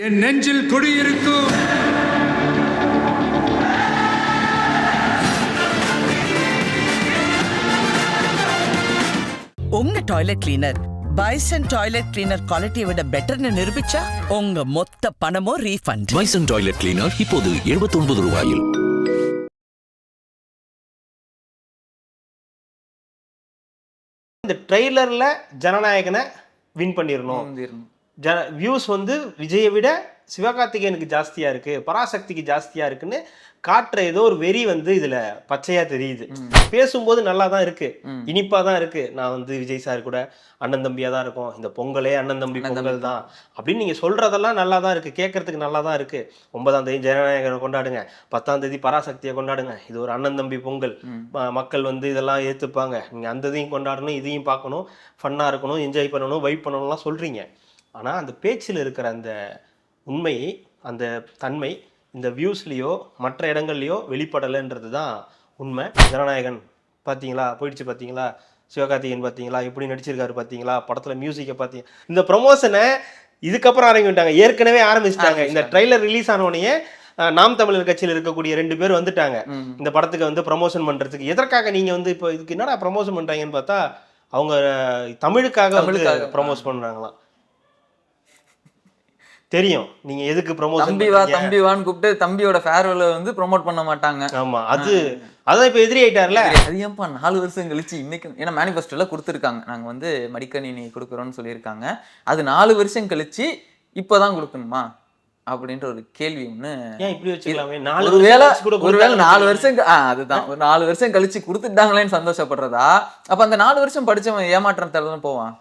என் நெஞ்சில் குடியிருக்கும் உங்க toilet cleaner bison toilet cleaner குவாலிட்டியை விட பெட்டர்னு நிரூபிச்சா உங்க மொத்த பணமும் ரீஃபண்ட். பைசன் டாய்லெட் கிளீனர் இப்போது 79 ரூபாயில். இந்த ட்ரெய்லர்ல ஜனநாயகனை வின் பண்ணிடணும். வியூஸ் வந்து விஜயை விட சிவகார்த்திகேயனுக்கு ஜாஸ்தியா இருக்கு, பராசக்திக்கு ஜாஸ்தியா இருக்குன்னு காட்டுற ஏதோ ஒரு வெறி வந்து இதுல பச்சையா தெரியுது. பேசும்போது நல்லா தான் இருக்கு, இனிப்பா தான் இருக்கு. நான் வந்து விஜய் சார் கூட அண்ணன் தம்பியா தான் இருக்கும், இந்த பொங்கலே அண்ணன் தம்பி பொங்கல் தான் அப்படின்னு நீங்க சொல்றதெல்லாம் நல்லா தான் இருக்கு, கேட்கறதுக்கு நல்லா தான் இருக்கு. 9ஆம் தேதி ஜனநாயகனை கொண்டாடுங்க, 10ஆம் தேதி பராசக்தியை கொண்டாடுங்க, இது ஒரு அண்ணன் தம்பி பொங்கல், மக்கள் வந்து இதெல்லாம் ஏத்துப்பாங்க, நீங்க அந்த இதையும் கொண்டாடணும், இதையும் பார்க்கணும், ஃபன்னா இருக்கணும், என்ஜாய் பண்ணணும், வைப் பண்ணணும்லாம் சொல்றீங்க. ஆனா அந்த பேச்சில் இருக்கிற அந்த உண்மை, அந்த தன்மை இந்த வியூஸ்லேயோ மற்ற இடங்கள்லையோ வெளிப்படலைன்றது தான் உண்மை. ஜனநாயகன் பார்த்தீங்களா, போயிடுச்சு பார்த்தீங்களா, சிவகார்த்திகேயன் பார்த்தீங்களா எப்படி நடிச்சிருக்காரு பார்த்தீங்களா, படத்தில் மியூசிக்கை பார்த்தீங்க. இந்த ப்ரொமோஷனை இதுக்கப்புறம் ஆரம்பிட்டாங்க, ஏற்கனவே ஆரம்பிச்சிட்டாங்க. இந்த ட்ரெய்லர் ரிலீஸ் ஆனோடனே நாம் தமிழர் கட்சியில் இருக்கக்கூடிய 2 பேர் வந்துட்டாங்க இந்த படத்துக்கு வந்து ப்ரமோஷன் பண்ணுறதுக்கு. எதற்காக நீங்கள் வந்து இப்போ இதுக்கு என்னடா ப்ரமோஷன் பண்ணுறாங்கன்னு பார்த்தா அவங்க தமிழுக்காக ப்ரமோஸ் பண்ணுறாங்களாம். தெரியும் நீங்க எதுக்கு ப்ரமோஷன் தம்பிவான்னு கூப்பிட்டு தம்பியோட ஃபேர்வெல்ல வந்து ப்ரோமோட் பண்ண மாட்டாங்க. ஆமா, அதான் இப்ப எதிரி ஆயிட்டார்ல. அது ஏன்பா 4 வருஷம் கழிச்சு இன்னைக்கு, ஏன்னா மேனிஃபெஸ்டோல கொடுத்துருக்காங்க நாங்க வந்து மடிக்கணினி கொடுக்குறோம்னு சொல்லியிருக்காங்க. அது 4 வருஷம் கழிச்சு இப்பதான் கொடுக்கணுமா அப்படின்ற ஒரு கேள்வி ஒண்ணு. ஏன் இப்படி வச்சுக்கலாமே, ஒருவேளை 4 வருஷம் அதுதான் ஒரு 4 வருஷம் கழிச்சு கொடுத்துட்டாங்களேன்னு சந்தோஷப்படுறதா? அப்ப அந்த 4 வருஷம் படிச்சவன் ஏமாற்றம் தான் போவான்.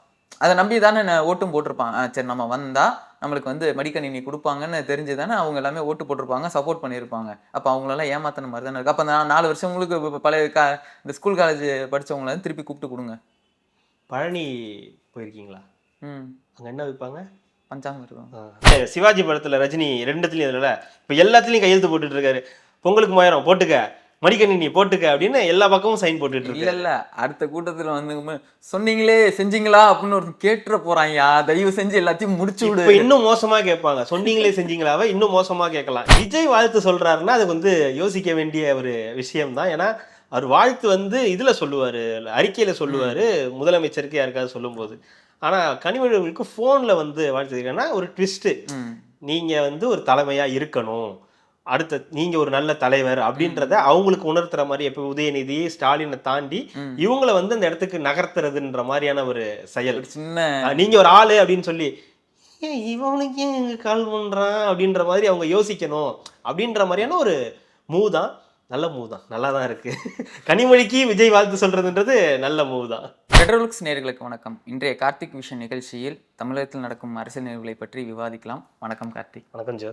அதை நம்பி தானே ஓட்டும் போட்டிருப்பான். சரி நம்ம வந்தா நம்மளுக்கு வந்து மடிக்கணினி கொடுப்பாங்கன்னு தெரிஞ்சு தானே அவங்க எல்லாமே ஓட்டு போட்டிருப்பாங்க, சப்போர்ட் பண்ணியிருப்பாங்க. அப்போ அவங்களெல்லாம் ஏமாத்தின மாதிரி தானே இருக்கு. அப்போ அந்த 4 வருஷம் உங்களுக்கு பழைய இந்த ஸ்கூல் காலேஜ் படித்தவங்கள திருப்பி கூப்பிட்டு கொடுங்க. பழனி போயிருக்கீங்களா? அங்கே என்ன வைப்பாங்க? பஞ்சாங்கம் இருக்கும். சிவாஜி படத்தில் ரஜினி 2த்துலையும் இதில் இப்போ எல்லாத்துலேயும் கையெழுத்து போட்டுட்டு இருக்காரு. பொங்கலுக்கு 3000 போட்டுக்க, மடிக்கணினி போட்டுக்க அப்படின்னு எல்லா பக்கமும் சைன் போட்டுட்டு இருக்கு. இல்ல அடுத்த கூட்டத்துல வந்து சொன்னீங்களே செஞ்சீங்களா அப்படின்னு ஒரு கேட்டுற போறாங்க. தயவு செஞ்சு எல்லாத்தையும் முடிச்சு விடு. இன்னும் மோசமா கேட்பாங்க, சொன்னீங்களே செஞ்சீங்களாவ இன்னும் மோசமா கேட்கலாம். விஜய் வாழ்த்து சொல்றாருன்னா அது வந்து யோசிக்க வேண்டிய ஒரு விஷயம் தான். ஏன்னா அவர் வாழ்த்து வந்து இதுல சொல்லுவாரு, அறிக்கையில சொல்லுவாரு, முதலமைச்சருக்கு யாருக்காவது சொல்லும் போது. ஆனா கனிமொழிகளுக்கு போன்ல வந்து வாழ்த்துனா ஒரு ட்விஸ்ட், நீங்க வந்து ஒரு தலைமையா இருக்கணும், அடுத்த நீங்க ஒரு நல்ல தலைவர் அப்படின்றத அவங்களுக்கு உணர்த்துற மாதிரி. எப்ப உதயநிதி ஸ்டாலினை தாண்டி இவங்களை வந்து அந்த இடத்துக்கு நகர்த்துறதுன்ற மாதிரியான ஒரு செயல். நீங்க ஒரு ஆளு அப்படின்னு சொல்லி இவனுக்கு ஏன் கால் பண்றான் அப்படின்ற மாதிரி அவங்க யோசிக்கணும் அப்படின்ற மாதிரியான ஒரு மூதான். நல்ல மூதான், நல்லா தான் இருக்கு. கனிமொழிக்கு விஜய் வாழ்த்து சொல்றதுன்றது நல்ல மூதான். பெட்ரோலுக்ஸ் நேயர்களுக்கு வணக்கம். இன்றைய கார்த்திக் விஷன் நிகழ்ச்சியில் தமிழகத்தில் நடக்கும் அரசியல் நிகழ்வுகளை பற்றி விவாதிக்கலாம். வணக்கம் கார்த்திக். வணக்கம் ஜோ.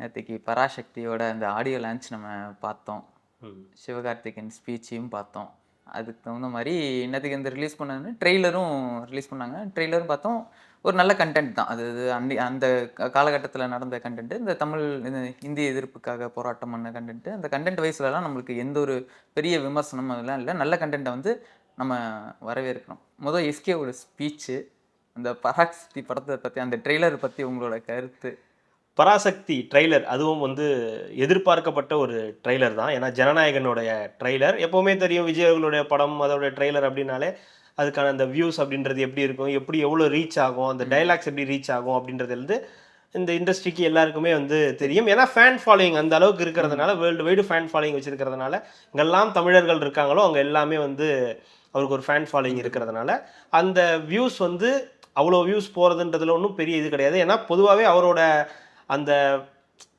நேற்றுக்கு பராசக்தியோட அந்த ஆடியோ லான்ச் நம்ம பார்த்தோம், சிவகார்த்திகேயன் ஸ்பீச்சையும் பார்த்தோம். அதுக்கு தகுந்த மாதிரி இன்னத்துக்கு இந்த ரிலீஸ் பண்ணது ட்ரெய்லரும் ரிலீஸ் பண்ணாங்க. ட்ரெய்லரும் பார்த்தோம், ஒரு நல்ல கண்டென்ட் தான் அது. அந்த காலகட்டத்தில் நடந்த கண்டென்ட்டு, இந்த இந்திய எதிர்ப்புக்காக போராட்டம் பண்ண கண்டென்ட்டு. அந்த கண்டென்ட் வைஸ்லலாம் நம்மளுக்கு எந்த ஒரு பெரிய விமர்சனம் அதெல்லாம் இல்லை. நல்ல கண்டென்ட்டை வந்து நம்ம வரவேற்கணும். முதல் எஸ்கேவோட ஸ்பீச்சு, அந்த பராசக்தி படத்தை பற்றி, அந்த ட்ரெய்லரை பற்றி உங்களோட கருத்து? பராசக்தி ட்ரெய்லர் அதுவும் வந்து எதிர்பார்க்கப்பட்ட ஒரு ட்ரெய்லர் தான். ஏன்னா ஜனநாயகனுடைய ட்ரெய்லர் எப்போவுமே தெரியும், விஜயர்களுடைய படம் அதோடைய ட்ரெய்லர் அப்படின்னாலே அதுக்கான அந்த வியூஸ் அப்படின்றது எப்படி இருக்கும், எப்படி எவ்வளோ ரீச் ஆகும், அந்த டைலாக்ஸ் எப்படி ரீச் ஆகும் அப்படின்றதுலேருந்து இந்த இண்டஸ்ட்ரிக்கு எல்லாருக்குமே வந்து தெரியும். ஏன்னா ஃபேன் ஃபாலோயிங் அந்த அளவுக்கு இருக்கிறதுனால, வேர்ல்டு வைடு ஃபேன் ஃபாலோயிங் வச்சுருக்கிறதுனால, இங்கெல்லாம் தமிழர்கள் இருக்காங்களோ அவங்க எல்லாமே வந்து அவருக்கு ஒரு ஃபேன் ஃபாலோயிங் இருக்கிறதுனால அந்த வியூஸ் வந்து அவ்வளோ வியூஸ் போகிறதுன்றதுல ஒன்றும் பெரிய இது கிடையாது. ஏன்னா பொதுவாகவே அவரோட அந்த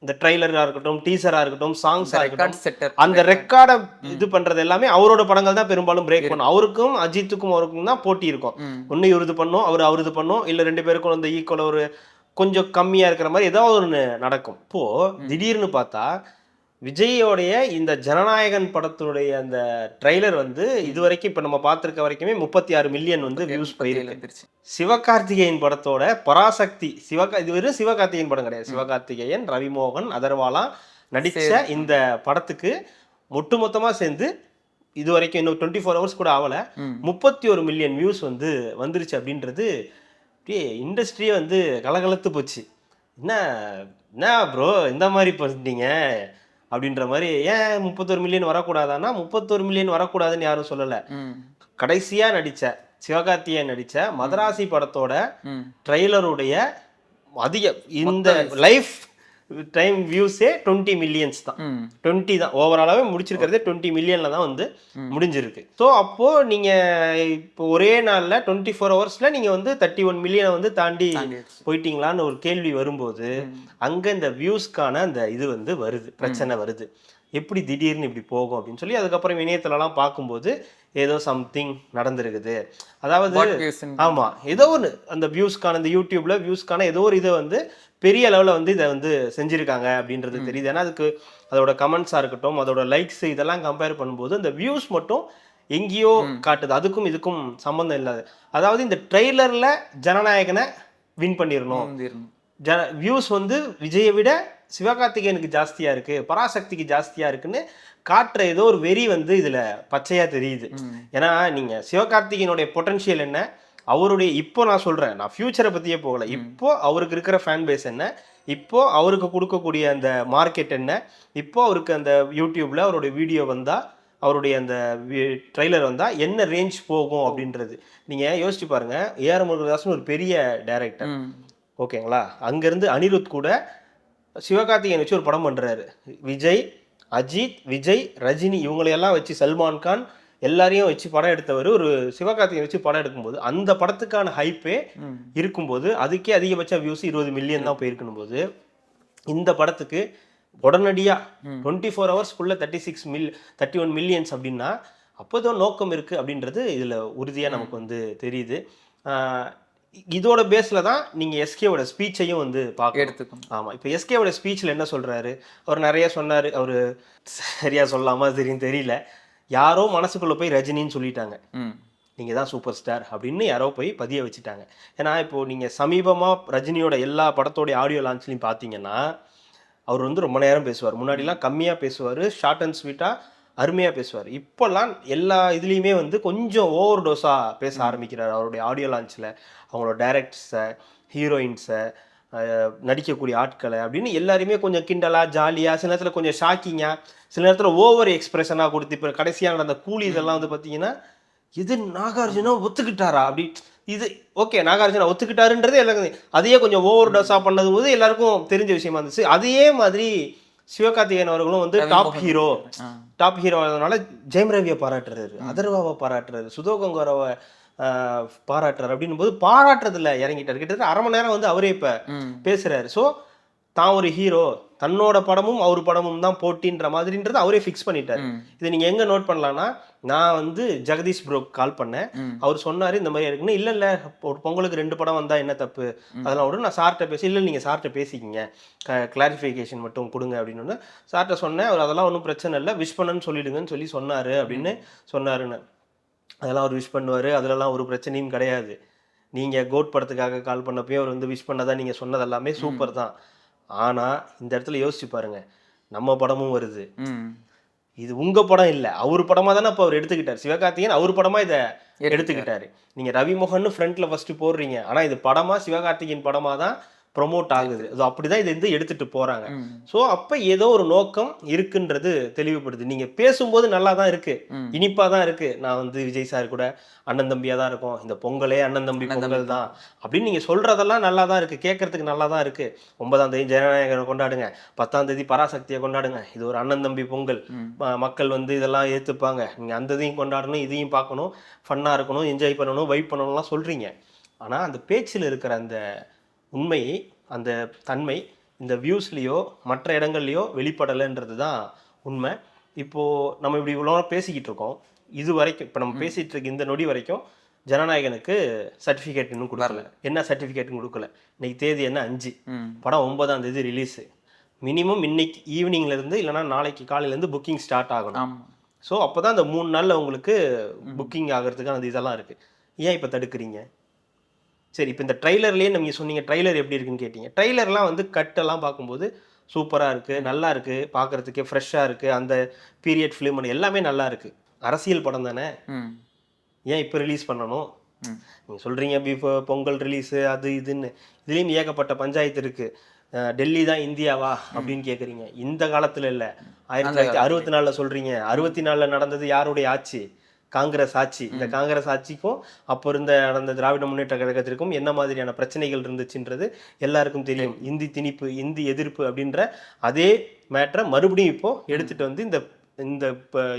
இந்த ட்ரெய்லராக இருக்கட்டும், டீசராக இருக்கட்டும், சாங்ஸாக இருக்கட்டும், அந்த ரெக்கார்டை இது பண்ணுறது எல்லாமே அவரோட படங்கள் தான் பெரும்பாலும் பிரேக் பண்ணும். அவருக்கும் அஜித்துக்கும் அவருக்கும் தான் போட்டி இருக்கும். ஒன்று இவர் இது பண்ணும், அவர் இது பண்ணும், இல்லை 2 பேருக்கும் அந்த ஈக்குவல் ஒரு கொஞ்சம் கம்மியாக இருக்கிற மாதிரி ஏதாவது ஒன்று நடக்கும். இப்போது திடீர்னு பார்த்தா விஜயோடைய இந்த ஜனநாயகன் படத்தினுடைய அந்த ட்ரெய்லர் வந்து இதுவரைக்கும் இப்போ நம்ம பார்த்துருக்க வரைக்குமே 36 மில்லியன் வந்து வியூஸ் போயிருக்கு. சிவகார்த்திகேயன் படத்தோட பராசக்தி, இது வெறும் சிவகார்த்திகேயன் படம் கிடையாது, சிவகார்த்திகேயன், ரவிமோகன், அதர்வாலா நடித்த இந்த படத்துக்கு ஒட்டுமொத்தமாக சேர்ந்து இது வரைக்கும் இன்னும் 24 ஹவர்ஸ் கூட ஆகலை, 31 மில்லியன் வியூஸ் வந்து வந்துருச்சு. அப்படின்றது இண்டஸ்ட்ரியே வந்து கலகலத்து போச்சு. என்ன என்ன ப்ரோ இந்த மாதிரி பண்ணிட்டீங்க அப்படின்ற மாதிரி. ஏன் 31 மில்லியன் வரக்கூடாதான்னா 31 மில்லியன் வரக்கூடாதுன்னு யாரும் சொல்லலை. ம் கடைசியா நடிச்ச சிவகார்த்திகேயன் நடிச்ச மதராசி படத்தோட ம் ட்ரெய்லருடைய அதிக இந்த லைஃப் டைம் வியூஸே 20 மில்லியன்ஸ் தான். ம் 20 தான் ஓவராலாகவே முடிச்சிருக்கிறதே 20 மில்லியன்ல தான் வந்து முடிஞ்சிருக்கு. ஸோ அப்போ நீங்க இப்போ ஒரே நாள்ல 24 ஹவர்ஸ்ல நீங்க வந்து 31 மில்லியனை வந்து தாண்டி தாண்டிடுச்சு. போயிட்டீங்களான்னு ஒரு கேள்வி வரும்போது அங்க இந்த வியூஸ்க்கான அந்த இது வந்து வருது, பிரச்சனை வருது. எப்படி திடீர்னு இப்படி போகும் அப்படின்னு சொல்லி அதுக்கப்புறம் இணையத்துலலாம் பார்க்கும்போது ஏதோ சம்திங் நடந்திருக்குது. அதாவது What views ன்னு ஆமா, ஏதோ ஒன்று அந்த வியூஸ்க்கான இந்த யூடியூப்ல வியூஸ்க்கான ஏதோ ஒரு இதை வந்து பெரிய அளவில் வந்து இதை வந்து செஞ்சுருக்காங்க அப்படின்றது தெரியுது. ஏன்னா அதுக்கு அதோட கமெண்ட்ஸாக இருக்கட்டும், அதோட லைக்ஸ் இதெல்லாம் கம்பேர் பண்ணும்போது இந்த வியூஸ் மட்டும் எங்கேயோ காட்டுது. அதுக்கும் இதுக்கும் சம்மந்தம் இல்லாது. அதாவது இந்த ட்ரெய்லரில் ஜனநாயகனை வின் பண்ணிடணும், முந்திரணும். வியூஸ் வந்து விஜயை விட சிவகார்த்திகேயனுக்கு ஜாஸ்தியா இருக்கு, பராசக்திக்கு ஜாஸ்தியா இருக்குன்னு காட்டுற ஏதோ ஒரு வெறி வந்து இதுல பச்சையா தெரியுது. ஏன்னா நீங்க சிவகார்த்திகேயனுடைய பொட்டன்ஷியல் என்ன, அவருடைய இப்போ நான் சொல்றேன், நான் ஃபியூச்சரை பத்தியே போகல, இப்போ அவருக்கு இருக்கிற ஃபேன் பேஸ் என்ன, இப்போ அவருக்கு கொடுக்கக்கூடிய அந்த மார்க்கெட் என்ன, இப்போ அவருக்கு அந்த யூடியூப்ல அவருடைய வீடியோ வந்தா, அவருடைய அந்த ட்ரெய்லர் வந்தா என்ன ரேஞ்ச் போகும் அப்படின்றது நீங்க யோசிச்சு பாருங்க. ஏஆர் முருகதாசன் ஒரு பெரிய டைரக்டர், ஓகேங்களா? அங்கேருந்து அனிருத் கூட சிவகார்த்திகேயன் வச்சு ஒரு படம் பண்ணுறாரு. விஜய், அஜித், விஜய், ரஜினி இவங்களையெல்லாம் வச்சு, சல்மான் கான் எல்லாரையும் வச்சு படம் எடுத்தவர் ஒரு சிவகார்த்திகேயன் வச்சு படம் எடுக்கும்போது அந்த படத்துக்கான ஹைப்பே இருக்கும்போது அதுக்கே அதிகபட்ச வியூஸ் 20 மில்லியன் தான் போயிருக்கணும் போது இந்த படத்துக்கு உடனடியாக 24 ஹவர்ஸ்க்குள்ளே 31 மில்லியன்ஸ் அப்படின்னா அப்போதான் நோக்கம் இருக்குது அப்படின்றது இதில் உறுதியாக நமக்கு வந்து தெரியுது. இதோட பேஸில் தான் நீங்கள் எஸ்கேவோட ஸ்பீச்சையும் வந்து எடுத்துக்கணும். ஆமாம், இப்போ எஸ்கேவோட ஸ்பீச்சில் என்ன சொல்கிறாரு, அவர் நிறைய சொன்னார். அவர் சரியாக சொல்லாமா தெரியும் தெரியல, யாரோ மனசுக்குள்ளே போய் ரஜினின்னு சொல்லிட்டாங்க, நீங்கள் தான் சூப்பர் ஸ்டார் அப்படின்னு யாரோ போய் பதிய வச்சுட்டாங்க. ஏன்னா இப்போது நீங்கள் சமீபமாக ரஜினியோட எல்லா படத்தோடைய ஆடியோ லான்ச்லையும் பார்த்தீங்கன்னா அவர் வந்து ரொம்ப நேரம் பேசுவார். முன்னாடிலாம் கம்மியாக பேசுவார், ஷார்ட் அண்ட் ஸ்வீட்டாக அருமையாக பேசுவார். இப்போல்லாம் எல்லா இதுலேயுமே வந்து கொஞ்சம் ஓவர் டோஸாக பேச ஆரம்பிக்கிறார். அவருடைய ஆடியோ லான்ச்சில் அவங்களோட டைரக்டர்ஸை, ஹீரோயின்ஸை, நடிக்கக்கூடிய ஆட்களை அப்படின்னு எல்லாருமே கொஞ்சம் கிண்டலாக ஜாலியாக, சில நேரத்தில் கொஞ்சம் ஷாக்கிங்காக, சில நேரத்தில் ஓவர் எக்ஸ்பிரஷனாக கொடுத்து, இப்போ கடைசியாக நடந்த கூலி இதெல்லாம் வந்து பார்த்தீங்கன்னா இது நாகார்ஜுனா ஒத்துக்கிட்டாரா அப்படி, இது ஓகே நாகார்ஜுனா ஒத்துக்கிட்டாருன்றது எல்லாருக்கும், அதையே கொஞ்சம் ஓவர் டோஸாக பண்ணது போது எல்லாருக்கும் தெரிஞ்ச விஷயமா இருந்துச்சு. அதே மாதிரி சிவகார்த்திகேயன் அவர்களும் வந்து டாப் ஹீரோ ஆனதுனால ஜெயம் ரவியை பாராட்டுறாரு, அதர்வாவை பாராட்டுறாரு, சுதோ கங்கோராவை பாராட்டுறாரு. அப்படின்னும் போது பாராட்டுறதுல இறங்கிட்டார். கிட்டத்தட்ட அரை மணி நேரம் வந்து அவரே இப்போ பேசுறாரு. ஸோ தான் ஒரு ஹீரோ, தன்னோட படமும் அவர் படமும் தான் போட்டின்ற மாதிரின்றது அவரே ஃபிக்ஸ் பண்ணிட்டார். இதை நீங்கள் எங்கே நோட் பண்ணலான்னா, நான் வந்து ஜெகதீஷ் ப்ரோக்கு கால் பண்ணேன், அவர் சொன்னார் இந்த மாதிரி இருக்குன்னு. இல்லை ஒரு பொங்கலுக்கு 2 படம் வந்தால் என்ன தப்பு, அதெல்லாம் விட நான் சார்கிட்ட பேசி, இல்லை நீங்கள் சார்கிட்ட பேசிக்கிங்க, கிளாரிஃபிகேஷன் மட்டும் கொடுங்க அப்படின்னு சார்கிட்ட சொன்னேன். அவர் அதெல்லாம் ஒன்றும் பிரச்சனை இல்லை, விஷ் பண்ணுன்னு சொல்லிடுங்கன்னு சொல்லி சொன்னார் அப்படின்னு சொன்னாருன்னு. அதெல்லாம் அவர் விஷ் பண்ணுவார், அதிலலாம் ஒரு பிரச்சனையும் கிடையாது. நீங்கள் கோட் படத்துக்காக கால் பண்ணப்போ அவர் வந்து விஷ் பண்ணதான் நீங்கள் சொன்னது எல்லாமே சூப்பர் தான். ஆனால் இந்த இடத்துல யோசிச்சு பாருங்க, நம்ம படமும் வருது, இது உங்க படம் இல்லை, அவர் படமா தானே இப்போ அவர் எடுத்துக்கிட்டார். சிவகார்த்திகேயன் அவர் படமா இதை எடுத்துக்கிட்டாரு. நீங்க ரவிமோகன் ஃப்ரண்ட்ல ஃபர்ஸ்ட் போடுறீங்க, ஆனா இது படமா சிவகார்த்திகேயன் படமா தான் ப்ரொமோட் ஆகுது. அது அப்படிதான் இதை வந்து எடுத்துட்டு போறாங்க. ஸோ அப்ப ஏதோ ஒரு நோக்கம் இருக்குன்றது தெளிவுபடுது. நீங்க பேசும்போது நல்லா தான் இருக்கு, இனிப்பா தான் இருக்கு. நான் வந்து விஜய் சார் கூட அண்ணன் தம்பியா தான் இருக்கும், இந்த பொங்கலே அண்ணன் தம்பி பொங்கல் தான் அப்படின்னு நீங்க சொல்றதெல்லாம் நல்லா தான் இருக்கு, கேட்கறதுக்கு நல்லா தான் இருக்கு. 9ஆம் தேதி ஜனநாயகனை கொண்டாடுங்க, 10ஆம் தேதி பராசக்தியை கொண்டாடுங்க, இது ஒரு அண்ணன் தம்பி பொங்கல், மக்கள் வந்து இதெல்லாம் ஏத்துப்பாங்க, நீங்க அந்த இதையும் கொண்டாடணும், இதையும் பார்க்கணும், ஃபன்னா இருக்கணும், என்ஜாய் பண்ணணும், வைப் பண்ணணும்லாம் சொல்றீங்க. ஆனா அந்த பேச்சில் இருக்கிற அந்த உண்மை, அந்த தன்மை இந்த வியூஸ்லேயோ மற்ற இடங்கள்லையோ வெளிப்படலைன்றது தான் உண்மை. இப்போது நம்ம இப்படி இவ்வளோ பேசிக்கிட்டு இருக்கோம், இது வரைக்கும் இப்போ நம்ம பேசிகிட்டு இருக்க இந்த நொடி வரைக்கும் ஜனநாயகனுக்கு சர்டிஃபிகேட் இன்னும் கொடுக்கல. என்ன சர்டிஃபிகேட்டும் கொடுக்கல. இன்னைக்கு தேதி என்ன 5, படம் 9ஆம் தேதி ரிலீஸு. மினிமம் இன்னைக்கு ஈவினிங்லேருந்து இல்லைனா நாளைக்கு காலையிலேருந்து புக்கிங் ஸ்டார்ட் ஆகணும். ஸோ அப்போ தான் அந்த 3 நாளில் உங்களுக்கு புக்கிங் ஆகிறதுக்கான அந்த இதெல்லாம் இருக்குது. ஏன் இப்போ தடுக்கிறீங்க? சரி, இப்போ இந்த ட்ரைலர்லேயே நீங்கள் சொன்னீங்க ட்ரைலர் எப்படி இருக்குன்னு கேட்டீங்க. ட்ரைலர்லாம் வந்து கட்டெல்லாம் பார்க்கும்போது சூப்பராக இருக்குது, நல்லா இருக்குது, பார்க்குறதுக்கே ஃப்ரெஷ்ஷாக இருக்குது, அந்த பீரியட் ஃபிலிம் எல்லாமே நல்லா இருக்குது. அரசியல் படம் தானே, ஏன் இப்போ ரிலீஸ் பண்ணணும்? நீங்கள் சொல்கிறீங்க பொங்கல் ரிலீஸு அது இதுன்னு, இதுலேயும் ஏகப்பட்ட பஞ்சாயத்து இருக்குது. டெல்லி தான் இந்தியாவா அப்படின்னு கேட்குறீங்க. இந்த காலத்துல இல்ல, 1964 சொல்றீங்க. 64 நடந்தது யாருடைய ஆட்சி? காங்கிரஸ் ஆட்சி. இந்த காங்கிரஸ் ஆட்சிக்கும் அப்போ நடந்த திராவிட முன்னேற்ற கழகத்திற்கும் என்ன மாதிரியான பிரச்சனைகள் இருந்துச்சுன்றது எல்லாருக்கும் தெரியும். இந்தி திணிப்பு, இந்தி எதிர்ப்பு அப்படின்ற அதே மேட்டரை மறுபடியும் இப்போ எடுத்துட்டு வந்து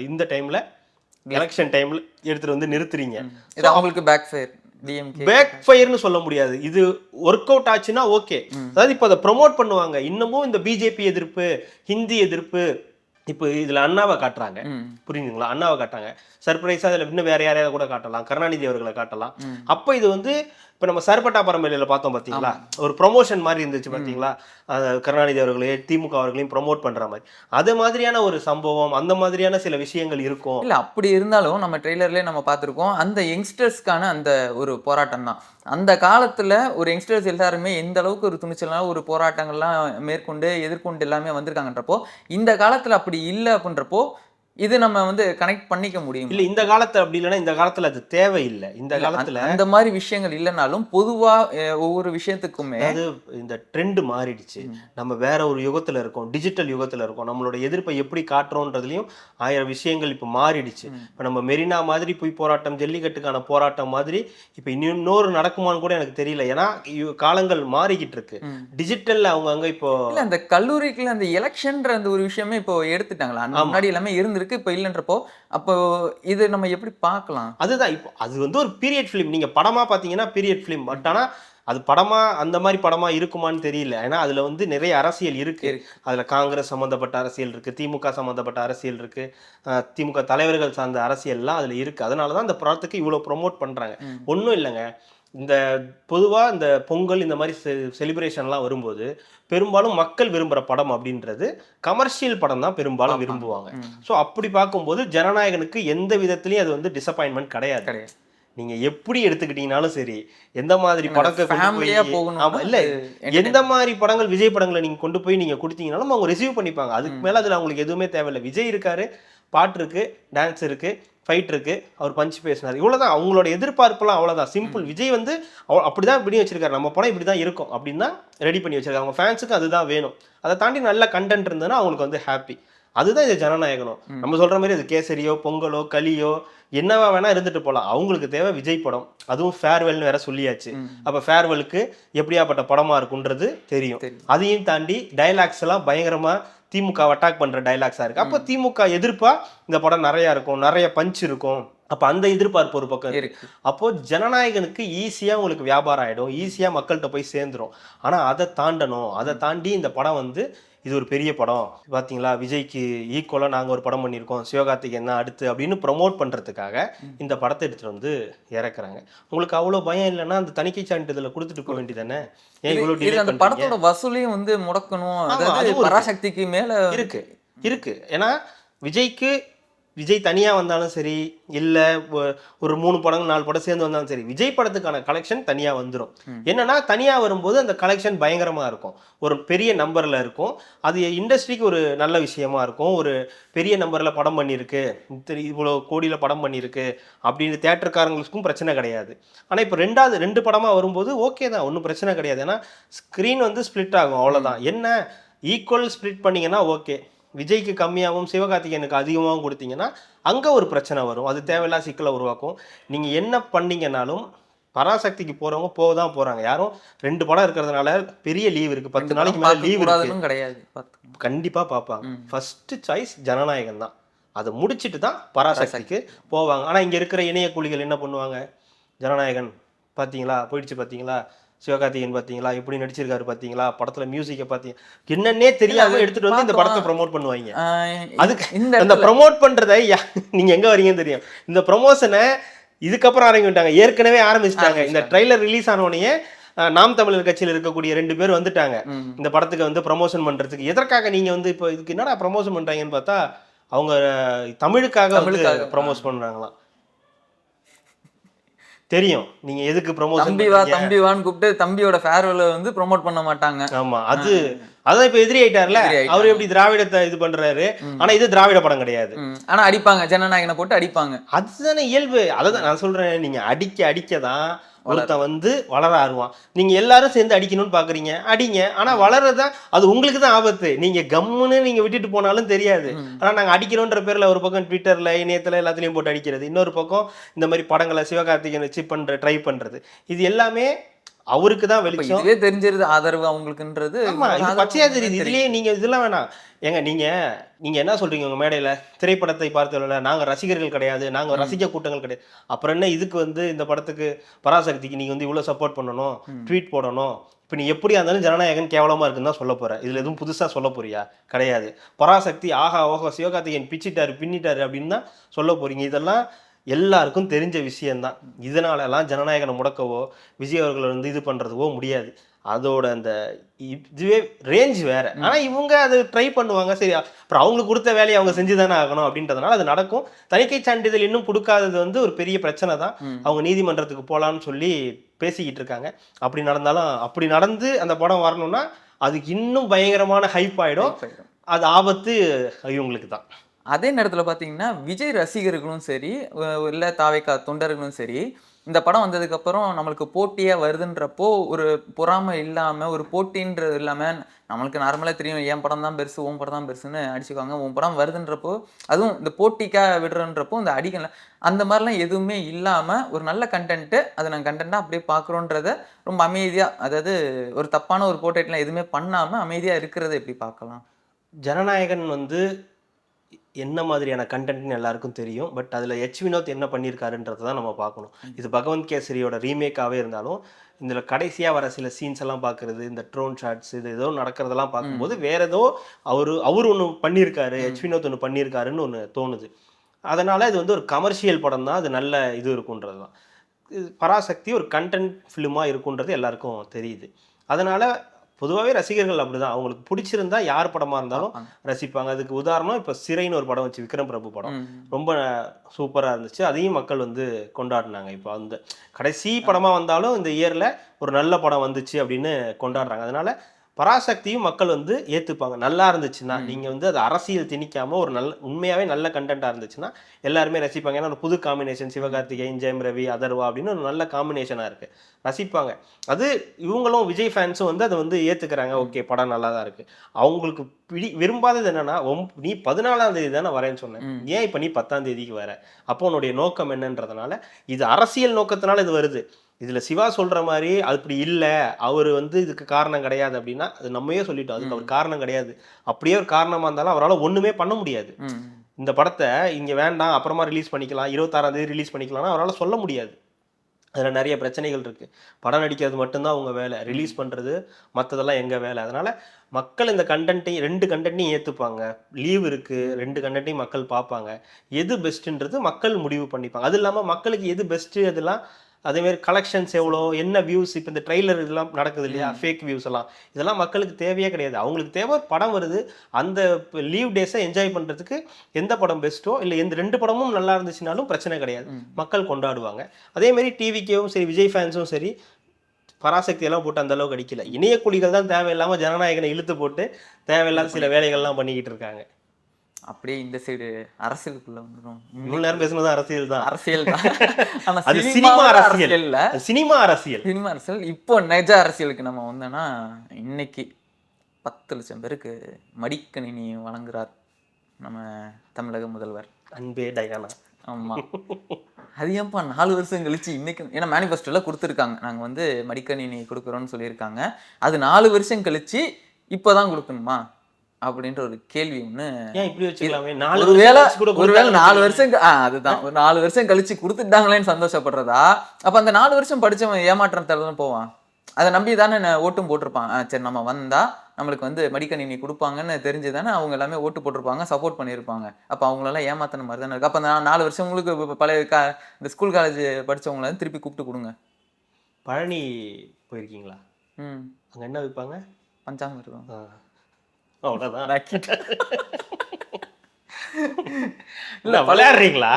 இந்த டைம்ல எலெக்ஷன் டைம்ல எடுத்துட்டு வந்து நிறுத்துறீங்க. இது அவங்களுக்கு பேக் ஃபயர். பேக் ஃபயர்னு சொல்ல முடியாது. இது ஒர்க் அவுட் ஆச்சுன்னா ஓகே. அதாவது இப்போ அதை ப்ரொமோட் பண்ணுவாங்க. இன்னமும் இந்த பிஜேபி எதிர்ப்பு, ஹிந்தி எதிர்ப்பு, இப்போ இதுல அண்ணாவை காட்டுறாங்க, புரியுதுங்களா? அண்ணாவை காட்டாங்க. சர்ப்ரைஸா இதுல இன்னும் வேற யாரையாவது கூட காட்டலாம், கருணாநிதி அவர்களை காட்டலாம். அப்போ இது வந்து இப்போ நம்ம சர்பட்டா பரம்பரையில பார்த்தோம் பார்த்தீங்களா, ஒரு ப்ரொமோஷன் மாதிரி இருந்துச்சு பார்த்தீங்களா, கருணாநிதி அவர்களையும் திமுக அவர்களையும் ப்ரொமோட் பண்ற மாதிரி. அது மாதிரியான ஒரு சம்பவம், அந்த மாதிரியான சில விஷயங்கள் இருக்கும். இல்ல அப்படி இருந்தாலும் நம்ம ட்ரெய்லர்லேயே நம்ம பார்த்துருக்கோம், அந்த யங்ஸ்டர்ஸ்க்கான அந்த ஒரு போராட்டம் தான். அந்த காலத்துல ஒரு யங்ஸ்டர்ஸ் எல்லாருமே எந்த அளவுக்கு ஒரு துணிச்சலான ஒரு போராட்டங்கள்லாம் மேற்கொண்டு எதிர்கொண்டு எல்லாமே வந்திருக்காங்கன்றப்போ, இந்த காலத்துல அப்படி இல்லை அப்படின்றப்போ இது நம்ம வந்து கனெக்ட் பண்ணிக்க முடியும். இல்ல இந்த காலத்துல அப்படி இல்லைன்னா இந்த காலத்துல அது தேவையில்லை. இந்த காலத்துல அந்த மாதிரி விஷயங்கள் இல்லைனாலும் பொதுவா ஒவ்வொரு விஷயத்துக்குமே அது இந்த ட்ரெண்ட் மாறிடுச்சு. நம்ம வேற ஒரு யுகத்துல இருக்கோம், டிஜிட்டல் யுகத்துல இருக்கோம். நம்மளோட எதிர்ப்பை எப்படி காட்டுறோன்றதுலயும் 1000 விஷயங்கள் இப்ப மாறிடுச்சு. இப்ப நம்ம மெரினா மாதிரி போய் போராட்டம், ஜல்லிக்கட்டுக்கான போராட்டம் மாதிரி இப்ப இன்னொரு நடக்குமான்னு கூட எனக்கு தெரியல. ஏன்னா காலங்கள் மாறிக்கிட்டு இருக்கு. டிஜிட்டல்ல அவங்க அங்க இப்போ இல்ல அந்த கல்லூரிக்குள்ள அந்த எலெக்ஷன்ற அந்த ஒரு விஷயமே இப்போ எடுத்துட்டாங்களா? முன்னாடி எல்லாமே இருந்திருக்கு, இப்போ இல்லைன்றப்போ அப்போ இது நம்ம எப்படி பார்க்கலாம்? அதுதான் இப்போ அது வந்து ஒரு பீரியட் ஃபிலிம். நீங்க படமா பாத்தீங்கன்னா பீரியட் ஃபிலிம். பட் ஆனா அது படமா அந்த மாதிரி படமா இருக்குமான்னு தெரியல. ஏன்னா அதுல வந்து நிறைய அரசியல் இருக்கு. அதுல காங்கிரஸ் சம்பந்தப்பட்ட அரசியல் இருக்கு, திமுக சம்பந்தப்பட்ட அரசியல் இருக்கு, திமுக தலைவர்கள் சார்ந்த அரசியல்லாம் அதுல இருக்கு. அதனாலதான் அந்த படத்துக்கு இவ்வளவு ப்ரொமோட் பண்றாங்க. ஒன்றும் இல்லைங்க, இந்த பொதுவாக இந்த பொங்கல் இந்த மாதிரி செலிப்ரேஷன்லாம் வரும்போது பெரும்பாலும் மக்கள் விரும்புகிற படம் அப்படின்றது கமர்ஷியல் படம் தான் பெரும்பாலும் விரும்புவாங்க. ஸோ அப்படி பார்க்கும்போது ஜனநாயகனுக்கு எந்த விதத்துலையும் அது வந்து டிசப்பாயின்மெண்ட் கிடையாது. நீங்க எப்படி எடுத்துக்கிட்டீங்கனாலும் சரி, எந்த மாதிரி படங்கள் இல்ல எந்த மாதிரி படங்கள் விஜய் படங்களை நீங்க கொண்டு போய் நீங்க கொடுத்தீங்கனாலும் அவங்க ரிசீவ் பண்ணிப்பாங்க. அதுக்கு மேல அதுல அவங்களுக்கு எதுவுமே தேவையில்லை. விஜய் இருக்காரு, பாட்டு இருக்கு, டான்ஸ் இருக்கு, ஃபைட் இருக்கு, அவர் பஞ்ச் பேசினார், இவ்வளவுதான். அவங்களோட எதிர்பார்ப்புலாம் அவ்வளவுதான், சிம்பிள். விஜய் வந்து அப்படிதான் இப்படி வச்சிருக்காரு, நம்ம படம் இப்படிதான் இருக்கும் அப்படின்னு தான் ரெடி பண்ணி வச்சிருக்காங்க. அவங்க ஃபேன்ஸுக்கு அதுதான் வேணும். அதை தாண்டி நல்ல கண்டென்ட் இருந்ததுன்னா அவங்களுக்கு வந்து ஹாப்பி. அதுதான் இது ஜனநாயகனும். நம்ம சொல்ற மாதிரி அது கேசரியோ பொங்கலோ களியோ என்னவா வேணா இருந்துட்டு போகலாம். அவங்களுக்கு தேவை விஜய் படம், அதுவும் ஃபேர்வெல்னு வேற சொல்லியாச்சு. அப்ப ஃபேர்வெலுக்கு எப்படியாப்பட்ட படமா இருக்குன்றது தெரியும். அதையும் தாண்டி டைலாக்ஸ் எல்லாம் பயங்கரமா திமுக அட்டாக் பண்ற டைலாக்ஸா இருக்கு. அப்போ திமுக எதிர்ப்பா இந்த படம் நிறைய இருக்கும், நிறைய பஞ்ச் இருக்கும். அப்ப அந்த எதிர்பார்ப்பு ஒரு பக்கம் இருக்கு. அப்போ ஜனநாயகனுக்கு ஈஸியா உங்களுக்கு வியாபாரம் ஆயிடும், ஈஸியா மக்கள்கிட்ட போய் சேர்ந்துரும். ஆனா அதை தாண்டணும். அதை தாண்டி இந்த படம் வந்து இது ஒரு பெரிய படம், பார்த்தீங்களா விஜய்க்கு ஈக்குவலாக நாங்கள் ஒரு படம் பண்ணியிருக்கோம், சிவகார்த்திகேயன் தான் அடுத்து அப்படின்னு ப்ரொமோட் பண்ணுறதுக்காக இந்த படத்தை எடுத்துகிட்டு வந்து இறக்குறாங்க. உங்களுக்கு அவ்வளோ பயம் இல்லைன்னா அந்த தணிக்கை சான்றிதழை கொடுத்துட்டு போக வேண்டியதானே? ஏன் இவ்வளோ டிலே அந்த படத்தோட வசூலையும் வந்து முடக்கணும், அதாவது பராசக்திக்கு மேலே இருக்கு. ஏன்னா விஜய் தனியாக வந்தாலும் சரி, இல்லை ஒரு 3 படம் 4 படம் சேர்ந்து வந்தாலும் சரி, விஜய் படத்துக்கான கலெக்ஷன் தனியாக வந்துடும். என்னன்னா தனியாக வரும்போது அந்த கலெக்ஷன் பயங்கரமாக இருக்கும், ஒரு பெரிய நம்பரில் இருக்கும். அது இண்டஸ்ட்ரிக்கு ஒரு நல்ல விஷயமா இருக்கும். ஒரு பெரிய நம்பரில் படம் பண்ணியிருக்கு, இவ்வளோ கோடியில் படம் பண்ணியிருக்கு அப்படின்னு தியேட்டருக்காரங்களுக்கும் பிரச்சனை கிடையாது. ஆனால் இப்போ 2 படமாக வரும்போது ஓகே தான், ஒன்றும் பிரச்சனை கிடையாது. ஏன்னா ஸ்க்ரீன் வந்து ஸ்ப்ளிட் ஆகும், அவ்வளோதான். என்ன ஈக்குவல் ஸ்ப்ளிட் பண்ணிங்கன்னா ஓகே. விஜய்க்கு கம்மியாகவும் சிவகார்த்திகேயனுக்கு அதிகமாகவும் கொடுத்தீங்கன்னா அங்கே ஒரு பிரச்சனை வரும், அது தேவையில்லா சிக்கலை உருவாக்கும். நீங்கள் என்ன பண்ணீங்கன்னாலும் பராசக்திக்கு போகிறவங்க போக தான் போகிறாங்க. யாரும் 2 படம் இருக்கிறதுனால பெரிய லீவ் இருக்குது, 10 நாளைக்கு மேலே லீவ் இருக்கு, கிடையாது, கண்டிப்பாக பார்ப்பாங்க. ஃபர்ஸ்ட் சாய்ஸ் ஜனநாயகன் தான். அதை முடிச்சுட்டு தான் பராசக்திக்கு போவாங்க. ஆனால் இங்கே இருக்கிற இணைய கூலிகள் என்ன பண்ணுவாங்க, ஜனநாயகன் பார்த்தீங்களா போயிடுச்சு, பார்த்தீங்களா சிவகார்த்திகேயன் பார்த்தீங்களா எப்படி நடிச்சிருக்காரு, பார்த்தீங்களா படத்துல மியூசிக்கை பார்த்தீங்க, என்னன்னே தெரியாம எடுத்துட்டு வந்து இந்த படத்தை ப்ரொமோட் பண்ணுவாங்க. அதுக்கு இந்த ப்ரொமோட் பண்றதை நீங்க எங்க வரீங்கன்னு தெரியும். இந்த ப்ரொமோஷனை இதுக்கப்புறம் ஆரம்பிட்டாங்க, ஏற்கனவே ஆரம்பிச்சிட்டாங்க. இந்த ட்ரைலர் ரிலீஸ் ஆனோடனே நாம் தமிழர் கட்சியில் இருக்கக்கூடிய 2 பேர் வந்துட்டாங்க இந்த படத்துக்கு வந்து ப்ரமோஷன் பண்றதுக்கு. எதற்காக நீங்க வந்து இப்போ இதுக்கு என்னடா ப்ரமோஷன் பண்றாங்கன்னு பார்த்தா அவங்க தமிழுக்காக ப்ரமோட் பண்றாங்களாம். தெரியும் நீங்க எதுக்கு ப்ரமோஷன் தம்பிவான்னு கூப்பிட்டு தம்பியோட ஃபேர்வெல் வந்து ப்ரோமோட் பண்ண மாட்டாங்க. ஆமா, அதான் இப்ப எதிரி ஆயிட்டார்ல அவரு. எப்படி திராவிடத்தை இது பண்றாரு, ஆனா இது திராவிட படம் கிடையாது. ஆனா அடிப்பாங்க, ஜனநாயகனை போட்டு அடிப்பாங்க, அதுதானே இயல்பு. அதான் நான் சொல்றேன், நீங்க அடிக்கதான் ஒருத்தன் வந்து வளர ஆர்வான். நீங்க எல்லாரும் சேர்ந்து அடிக்கணும்னு பாக்குறீங்க, அடிங்க. ஆனா வளர்றதா அது உங்களுக்கு தான் ஆபத்து. நீங்க கம்முன்னு நீங்க விட்டுட்டு போனாலும் தெரியாது. ஆனா நாங்க அடிக்கிறோன்ற பேர்ல ஒரு பக்கம் ட்விட்டர்ல இணையத்துல எல்லாத்துலயும் போட்டு அடிக்கிறது, இன்னொரு பக்கம் இந்த மாதிரி படங்களை சிவகார்த்திகேயன் வச்சு ட்ரை பண்றது, இது எல்லாமே அவருக்கு தான் வெளிச்சம். இதுவே தெரிஞ்சிருது ஆதரவு அவங்களுக்குன்றது. ஆமா, இது பச்சையா தெரியுது. இதுலயே நீங்க இதெல்லாம் வேணாம். ஏங்க நீங்க என்ன சொல்றீங்க உங்க மேடையில? திரைப்படத்தை பார்த்தவர்கள நாங்க ரசிகர்கள் கிடையாது, நாங்க ரசிக்க கூட்டங்கள் கிடையாது. அப்புறம் என்ன இதுக்கு வந்து இந்த படத்துக்கு பராசக்திக்கு நீங்க வந்து இவ்வளவு சப்போர்ட் பண்ணணும், ட்வீட் போடணும். இப்ப நீ எப்படியா இருந்தாலும் ஜனநாயகன் கேவலமா இருக்குன்னு தான் சொல்ல போற. இதுல எதுவும் புதுசா சொல்ல போறியா? கிடையாது. பராசக்தி ஆஹா ஓஹோ சிவகார்த்திகேயன் பிச்சிட்டாரு பின்னிட்டாரு அப்படின்னு தான் சொல்ல போறீங்க. இதெல்லாம் எல்லாருக்கும் தெரிஞ்ச விஷயம்தான். இதனாலலாம் ஜனநாயகனை முடக்கவோ விஜய் அவர்களை வந்து இது பண்றதுவோ முடியாது. அதோட அந்த இதுவே ரேஞ்ச் வேற. ஆனா இவங்க அதை ட்ரை பண்ணுவாங்க. சரி, அப்புறம் அவங்களுக்கு கொடுத்த வேலையை அவங்க செஞ்சுதானே ஆகணும் அப்படின்றதுனால அது நடக்கும். தணிக்கை சான்றிதழ் இன்னும் கொடுக்காதது வந்து ஒரு பெரிய பிரச்சனை தான். அவங்க நீதிமன்றத்துக்கு போகலான்னு சொல்லி பேசிக்கிட்டு இருக்காங்க. அப்படி நடந்தாலும், அப்படி நடந்து அந்த படம் வரணும்னா அதுக்கு இன்னும் பயங்கரமான ஹைப் ஆயிடும். அது ஆபத்து இவங்களுக்கு தான். அதே நேரத்தில் பார்த்தீங்கன்னா விஜய் ரசிகர்களும் சரி இல்லை தாவேக்கா தொண்டர்களும் சரி, இந்த படம் வந்ததுக்கப்புறம் நம்மளுக்கு போட்டியாக வருதுன்றப்போ ஒரு பொறாமை இல்லாமல், ஒரு போட்டின்றது இல்லாமல், நம்மளுக்கு நார்மலாக தெரியும் என் படம் தான் பெருசு உன் படம் தான் பெருசுன்னு அடிச்சுக்குவாங்க. உன் படம் வருதுன்றப்போ அதுவும் இந்த போட்டிக்காக விடுறன்றப்போ இந்த அடிக்கல அந்த மாதிரிலாம் எதுவுமே இல்லாமல் ஒரு நல்ல கண்டென்ட்டு, அதை நாங்கள் கண்டென்ட்டாக அப்படியே பார்க்குறோன்றத ரொம்ப அமைதியாக, அதாவது ஒரு தப்பான ஒரு போர்ட்ரேட்லாம் எதுவுமே பண்ணாமல் அமைதியாக இருக்கிறத எப்படி பார்க்கலாம்? ஜனநாயகன் வந்து என்ன மாதிரியான கண்டென்ட்னு எல்லாருக்கும் தெரியும். பட் அதில் வினோத் என்ன பண்ணியிருக்காருன்றதை தான் நம்ம பார்க்கணும். இது பகவந்த் கேசரியோட ரீமேக்காகவே இருந்தாலும் இதில் கடைசியாக வர சில சீன்ஸ் எல்லாம் பார்க்குறது, இந்த ட்ரோன் ஷாட்ஸ், இது ஏதோ நடக்கிறதெல்லாம் பார்க்கும்போது வேற ஏதோ அவர் ஒன்று பண்ணியிருக்காரு, வினோத் ஒன்று பண்ணியிருக்காருன்னு ஒன்று தோணுது. அதனால் இது வந்து ஒரு கமர்ஷியல் படம் தான், அது நல்ல இது இருக்குன்றது தான். பராசக்தி ஒரு கண்டென்ட் ஃபிலிமாக இருக்குன்றது எல்லாருக்கும் தெரியுது. அதனால் பொதுவாகவே ரசிகர்கள் அப்படிதான். அவங்களுக்கு பிடிச்சிருந்தா யார் படமாக இருந்தாலும் ரசிப்பாங்க. அதுக்கு உதாரணம் இப்போ சிறைன்னு ஒரு படம் வச்சு, விக்ரம் பிரபு படம் ரொம்ப சூப்பராக இருந்துச்சு. அதையும் மக்கள் வந்து கொண்டாடினாங்க. இப்போ அந்த கடைசி படமாக வந்தாலும் இந்த இயரில் ஒரு நல்ல படம் வந்துச்சு அப்படின்னு கொண்டாடுறாங்க. அதனால பராசக்தியும் மக்கள் வந்து ஏற்றுப்பாங்க. நல்லா இருந்துச்சுன்னா, நீங்கள் வந்து அது அரசியல் திணிக்காமல் ஒரு நல்ல உண்மையாகவே நல்ல கண்டென்ட்டாக இருந்துச்சுன்னா எல்லாருமே ரசிப்பாங்க. ஏன்னா ஒரு புது காம்பினேஷன், சிவகார்த்திகேயன் ஜெயம் ரவி அதர்வா அப்படின்னு ஒரு நல்ல காம்பினேஷனாக இருக்குது, ரசிப்பாங்க. அது இவங்களும் விஜய் ஃபேன்ஸும் வந்து அதை வந்து ஏற்றுக்கிறாங்க. ஓகே, படம் நல்லா தான் இருக்குது. அவங்களுக்கு விரும்பாதது என்னன்னா, நீ 14ஆம் தேதி தானே வரேன்னு சொன்னேன், ஏன் இப்போ நீ 10ஆம் தேதிக்கு வர? அப்போ உன்னுடைய நோக்கம் என்னன்றதுனால இது அரசியல் நோக்கத்தினால இது வருது. இதில் சிவா சொல்கிற மாதிரி அப்படி இல்லை, அவர் வந்து இதுக்கு காரணம் கிடையாது அப்படின்னா அது நம்மையே சொல்லிட்டோம். அதுக்கு அவர் காரணம் கிடையாது. அப்படியே ஒரு காரணமாக இருந்தாலும் அவரால் ஒன்றுமே பண்ண முடியாது. இந்த படத்தை இங்கே வேண்டாம் அப்புறமா ரிலீஸ் பண்ணிக்கலாம், 26ஆம் தேதி ரிலீஸ் பண்ணிக்கலாம்னா அவரால் சொல்ல முடியாது. அதில் நிறைய பிரச்சனைகள் இருக்குது. படம் நடிக்கிறது மட்டும்தான் அவங்க வேலை, ரிலீஸ் பண்ணுறது மற்றதெல்லாம் எங்கள் வேலை. அதனால் மக்கள் இந்த கண்டென்ட்டையும் 2 கண்டென்ட்டையும் ஏற்றுப்பாங்க. லீவ் இருக்குது, 2 கண்டென்ட்டையும் மக்கள் பார்ப்பாங்க. எது பெஸ்ட்டுன்றது மக்கள் முடிவு பண்ணிப்பாங்க. அது இல்லாமல் மக்களுக்கு எது பெஸ்ட்டு, அதெல்லாம் அதேமாரி கலெக்ஷன்ஸ் எவ்வளோ, என்ன வியூஸ், இப்போ இந்த ட்ரெய்லர் இதெல்லாம் நடக்குது இல்லையா, ஃபேக் வியூஸ் எல்லாம், இதெல்லாம் மக்களுக்கு தேவையே கிடையாது. அவங்களுக்கு தேவை படம் வருது, அந்த லீவ் டேஸை என்ஜாய் பண்ணுறதுக்கு எந்த படம் பெஸ்ட்டோ, இல்லை எந்த 2 படமும் நல்லா இருந்துச்சுனாலும் பிரச்சனை கிடையாது, மக்கள் கொண்டாடுவாங்க. அதேமாரி டிவிக்கும் சரி விஜய் ஃபேன்ஸும் சரி பராசக்தியெல்லாம் போட்டு அந்த அளவுக்கு அடிக்கல. இணையக்குடிகள் தான் தேவையில்லாமல் ஜனநாயகனை இழுத்து போட்டு தேவையில்லாத சில வேலைகள்லாம் பண்ணிக்கிட்டு இருக்காங்க. அப்படியே இந்த சைடு அரசியலுக்குள்ள வந்துடும். இவ்வளவு நேரம் பேசுனது அரசியல் தான். அரசியல் தான். அது சினிமா அரசியல் இல்ல, சினிமா அரசியல். சினிமா அரசியல். இப்போ நிஜ அரசியலுக்கு நம்ம வந்தோம்னா, இன்னைக்கு 10 லட்சம் பேருக்கு மடிக்கணினி வழங்குறார் நம்ம தமிழக முதல்வர் அன்பே டயானா. ஆமா, அது ஏன்பா 4 வருஷம் கழிச்சு இன்னைக்கு, ஏன்னா மேனிஃபெஸ்டோல கொடுத்துருக்காங்க நாங்கள் வந்து மடிக்கணினி கொடுக்குறோன்னு சொல்லியிருக்காங்க. அது 4 வருஷம் கழிச்சு இப்போதான் கொடுக்கணுமா அப்படின்ற ஒரு கேள்வி ஒண்ணு. ஏன் இப்படி வச்சுக்கலாமே, ஒருவேளை 4 வருஷம் அதுதான் ஒரு 4 வருஷம் கழிச்சு கொடுத்துட்டாங்களேன்னு சந்தோஷப்படுறதா? அப்ப அந்த 4 வருஷம் படிச்சவன் ஏமாற்றம் தரதான் போவான். அதை நம்பி தானே ஓட்டும் போட்டிருப்பான். சரி நம்ம வந்தா நம்மளுக்கு வந்து மடிக்கணினி கொடுப்பாங்கன்னு தெரிஞ்சு தானே அவங்க எல்லாமே ஓட்டு போட்டிருப்பாங்க, சப்போர்ட் பண்ணியிருப்பாங்க. அப்போ அவங்களெல்லாம் ஏமாத்தின மாதிரி தானே இருக்கு. அப்போ அந்த 4 வருஷம் உங்களுக்கு பழைய இந்த ஸ்கூல் காலேஜ் படிச்சவங்கள திருப்பி கூப்பிட்டு கொடுங்க. பழனி போயிருக்கீங்களா? அங்க என்ன வைப்பாங்க? பஞ்சாமிர்தம். அவ்வளவுதான். இல்ல விளையாடுறீங்களா?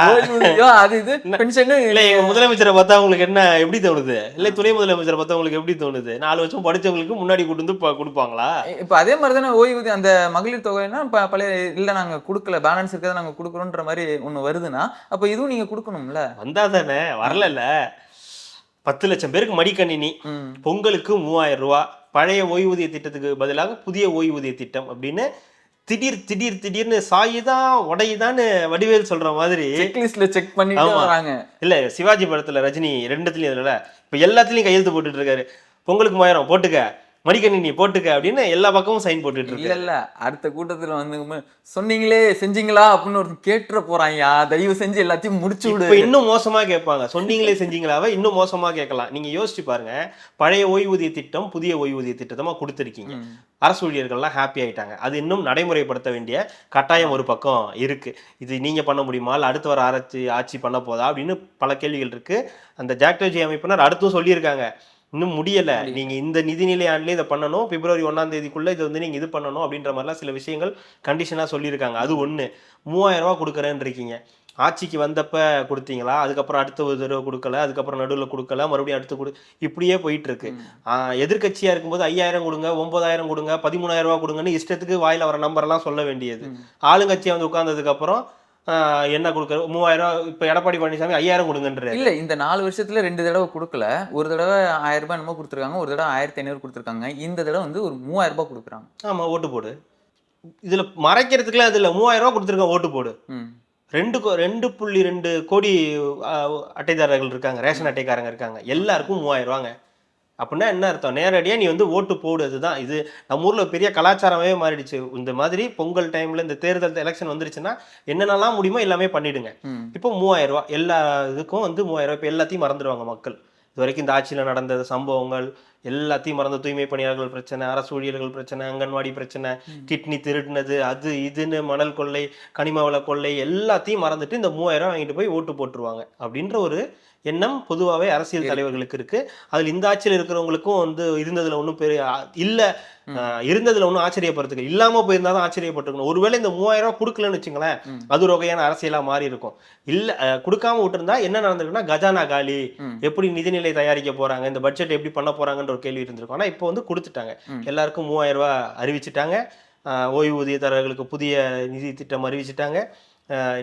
அது இது பென்ஷன் இல்ல, எங்க முதலமைச்சரை பார்த்தா உங்களுக்கு என்ன எப்படி தோணுது? இல்ல துணை முதலமைச்சரை பார்த்தா உங்களுக்கு எப்படி தோணுது? 4 வருஷம் படிச்சவங்களுக்கு முன்னாடி கூட்டு வந்து கொடுப்பாங்களா? இப்ப அதே மாதிரி தானே ஓய்வூதியம், அந்த மகளிர் தொகைன்னா பழைய இல்ல நாங்க கொடுக்கல, பேலன்ஸ் இருக்கிறத நாங்க கொடுக்குறோன்ற மாதிரி ஒண்ணு வருதுன்னா அப்ப இதுவும் நீங்க கொடுக்கணும்ல. வந்தா தானே, வரல. 10 லட்சம் பேருக்கு மடிக்கணினி, பொங்கலுக்கு 3000 ரூபா, பழைய ஓய்வூதிய திட்டத்துக்கு பதிலாக புதிய ஓய்வூதிய திட்டம் அப்படின்னு திடீர்னு சாயுதான் உடையுதான்னு வடிவேல் சொல்ற மாதிரி செக்லிஸ்ட்ல செக் பண்ணிட்டு ஆமா. வராங்க. இல்ல சிவாஜி படத்துல ரஜினி ரெண்டுத்துலயும் இல்ல இப்ப எல்லாத்துலயும் கையெழுத்து போட்டுட்டு இருக்காரு. பொங்கலுக்கு 3000 போட்டுக்க, மடிக்கணினி போட்டுக்க அப்படின்னு எல்லா பக்கமும் சைன் போட்டுட்டு இல்ல இருக்காரு. இல்ல அடுத்த கூட்டத்துல வந்து சொன்னீங்களே செஞ்சீங்களா அப்படின்னு ஒரு கேட்டுற போறாங்கயா, தயவு செஞ்சு எல்லாத்தையும் முடிச்சு விடு. இப்ப இன்னும் மோசமா கேட்பாங்க. சொன்னீங்களே செஞ்சீங்களாவை இன்னும் மோசமா கேட்கலாம். நீங்க யோசிச்சு பாருங்க, பழைய ஓய்வூதிய திட்டம் புதிய ஓய்வூதிய திட்டமா கொடுத்துருக்கீங்க. அரசு ஊழியர்கள்லாம் ஹாப்பி ஆயிட்டாங்க. அது இன்னும் நடைமுறைப்படுத்த வேண்டிய கட்டாயம் ஒரு பக்கம் இருக்கு. இது நீங்க பண்ண முடியுமா, இல்ல அடுத்து வர ஆட்சி பண்ண போதா அப்படின்னு பல கேள்விகள் இருக்கு. அந்த ஜாக்டோஜி அமைப்பினர் அடுத்தும் சொல்லியிருக்காங்க, இன்னும் முடியல, நீங்க இந்த நிதிநிலை ஆண்டுல இதை பண்ணணும், பிப்ரவரி 1ஆம் தேதிக்குள்ள இது வந்து நீங்க இது பண்ணணும் அப்படின்ற மாதிரிலாம் சில விஷயங்கள் கண்டிஷனா சொல்லியிருக்காங்க. அது ஒண்ணு. 3000 ரூபாய் கொடுக்குறேன்னு இருக்கீங்க. ஆட்சிக்கு வந்தப்ப கொடுத்தீங்களா, அதுக்கப்புறம் அடுத்த ஒரு தடவை கொடுக்கல, அதுக்கப்புறம் நடுவில் கொடுக்கல, மறுபடியும் அடுத்து இப்படியே போயிட்டு இருக்கு. எதிர்கட்சியா இருக்கும்போது 5000 கொடுங்க, 9000 கொடுங்க, 13000 ரூபாய் கொடுங்கன்னு இஷ்டத்துக்கு வாயில வர நம்பர் எல்லாம் சொல்ல வேண்டியது. ஆளுங்கட்சியா வந்து உட்கார்ந்ததுக்கு அப்புறம் என்ன கொடுக்குற 3000, இப்ப எடப்பாடி பழனிசாமி 5000 கொடுங்கன்றாரு. இல்ல இந்த 4 வருஷத்துல 2 தடவை கொடுக்கல. ஒரு தடவை 1000 ரூபாய் என்னமோ கொடுத்துருக்காங்க, ஒரு தடவை 1500 கொடுத்துருக்காங்க. இந்த தடவை வந்து ஒரு 3000 ரூபாய் கொடுக்குறாங்க. ஆமா, ஓட்டு போடு. இதுல மறைக்கிறதுக்குலாம் இதுல 3000 ரூபாய் கொடுத்துருக்காங்க, ஓட்டு போடு. 2.2 கோடி அட்டைதாரர்கள் இருக்காங்க, ரேஷன் அட்டைக்காரங்க இருக்காங்க, எல்லாருக்கும் 3000 ரூபாங்க. அப்படின்னா என்ன அர்த்தம், நேரடியா நீ வந்து ஓட்டு போடு. அதுதான் இது நம்ம ஊர்ல பெரிய கலாச்சாரமே மாறிடுச்சு. இந்த மாதிரி பொங்கல் டைம்ல இந்த தேர்தல் எலெக்ஷன் வந்துருச்சுன்னா என்னென்னலாம் முடியுமோ எல்லாமே பண்ணிடுங்க. இப்போ 3000 ரூபாய் எல்லா இதுக்கும் வந்து 3000 ரூபாய். இப்போ எல்லாத்தையும் மறந்துடுவாங்க மக்கள். இது வரைக்கும் இந்த ஆட்சியில நடந்த சம்பவங்கள் எல்லாத்தையும் மறந்து, தூய்மை பணியாளர்கள் பிரச்சனை, அரசு ஊழியர்கள் பிரச்சனை, அங்கன்வாடி பிரச்சனை, கிட்னி திருடினது, அது இதுன்னு மணல் கொள்ளை, கனிம வள கொள்ளை எல்லாத்தையும் மறந்துட்டு இந்த 3000 ரூபாய் வாங்கிட்டு போய் ஓட்டு போட்டுருவாங்க அப்படின்ற ஒரு எண்ணம் பொதுவாகவே அரசியல் தலைவர்களுக்கு இருக்கு. அதில் இந்த ஆட்சியில் இருக்கிறவங்களுக்கும் வந்து இருந்ததுல ஒன்றும் பெரிய இல்லை, இருந்ததுல ஒன்றும் ஆச்சரியப்படுறதுக்கு இல்லாம போயிருந்தாதான் ஆச்சரியப்பட்டிருக்கணும். ஒருவேளை இந்த 3000 ரூபாய் கொடுக்கலன்னு வச்சுங்களேன், அது ஒரு வகையான அரசியலா மாறி இருக்கும். இல்ல கொடுக்காம விட்டுருந்தா என்ன நடந்திருக்குன்னா, கஜானா காலி, எப்படி நிதிநிலை தயாரிக்க போறாங்க, இந்த பட்ஜெட் எப்படி பண்ண போறாங்கன்ற ஒரு கேள்வி இருந்திருக்கும். ஆனா இப்போ வந்து கொடுத்துட்டாங்க, எல்லாருக்கும் 3000 ரூபாய் அறிவிச்சுட்டாங்க. ஓய்வூதியதாரர்களுக்கு புதிய நிதி திட்டம் அறிவிச்சுட்டாங்க.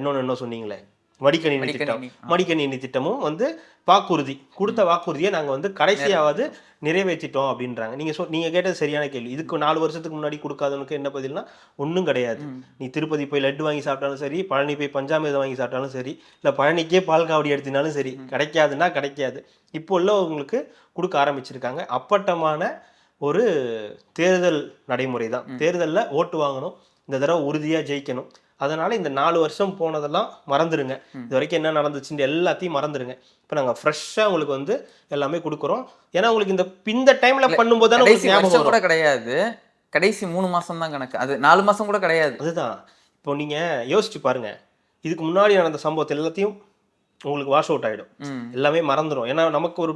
இன்னொன்னு என்ன சொன்னீங்களே, மடிக்கணினி திட்டம், மடிக்கணினி திட்டமும் வந்து வாக்குறுதி கொடுத்த வாக்குறுதியை நாங்க வந்து கடைசியாவது நிறைவேற்றிட்டோம் அப்படின்றாங்க. நீங்க கேட்டது சரியான கேள்வி. இதுக்கு 4 வருஷத்துக்கு முன்னாடி கொடுக்காதவனுக்கு என்ன பதில்னா ஒன்றும் கிடையாது. நீ திருப்பதி போய் லட்டு வாங்கி சாப்பிட்டாலும் சரி, பழனி போய் பஞ்சாமிர்தம் வாங்கி சாப்பிட்டாலும் சரி, இல்லை பழனிக்கே பால் காவடி எடுத்தினாலும் சரி, கிடைக்காதுன்னா கிடைக்காது. இப்போ உள்ளவங்களுக்கு கொடுக்க ஆரம்பிச்சிருக்காங்க. அப்பட்டமான ஒரு தேர்தல் நடைமுறை தான். தேர்தலில் ஓட்டு வாங்கணும், இந்த தடவை உறுதியா ஜெயிக்கணும். அதனால இந்த 4 வருஷம் போனதெல்லாம் மறந்துடுங்க. இது வரைக்கும் என்ன நடந்துச்சுன்னு எல்லாத்தையும் மறந்துடுங்க. இப்போ நாங்கள் ஃப்ரெஷ்ஷாக உங்களுக்கு வந்து எல்லாமே கொடுக்குறோம். ஏன்னா உங்களுக்கு இந்த டைம்ல பண்ணும்போது தானே ஞாபகம் கூட கிடையாது, கடைசி 3 மாசம் தான் கணக்கு, அது 4 மாசம் கூட கிடையாது. அதுதான் இப்போ நீங்க யோசிச்சு பாருங்க, இதுக்கு முன்னாடி நடந்த சம்பவத்தை எல்லாத்தையும் உங்களுக்கு வாஷ் அவுட் ஆயிடும், எல்லாமே மறந்துடும். ஏன்னா நமக்கு ஒரு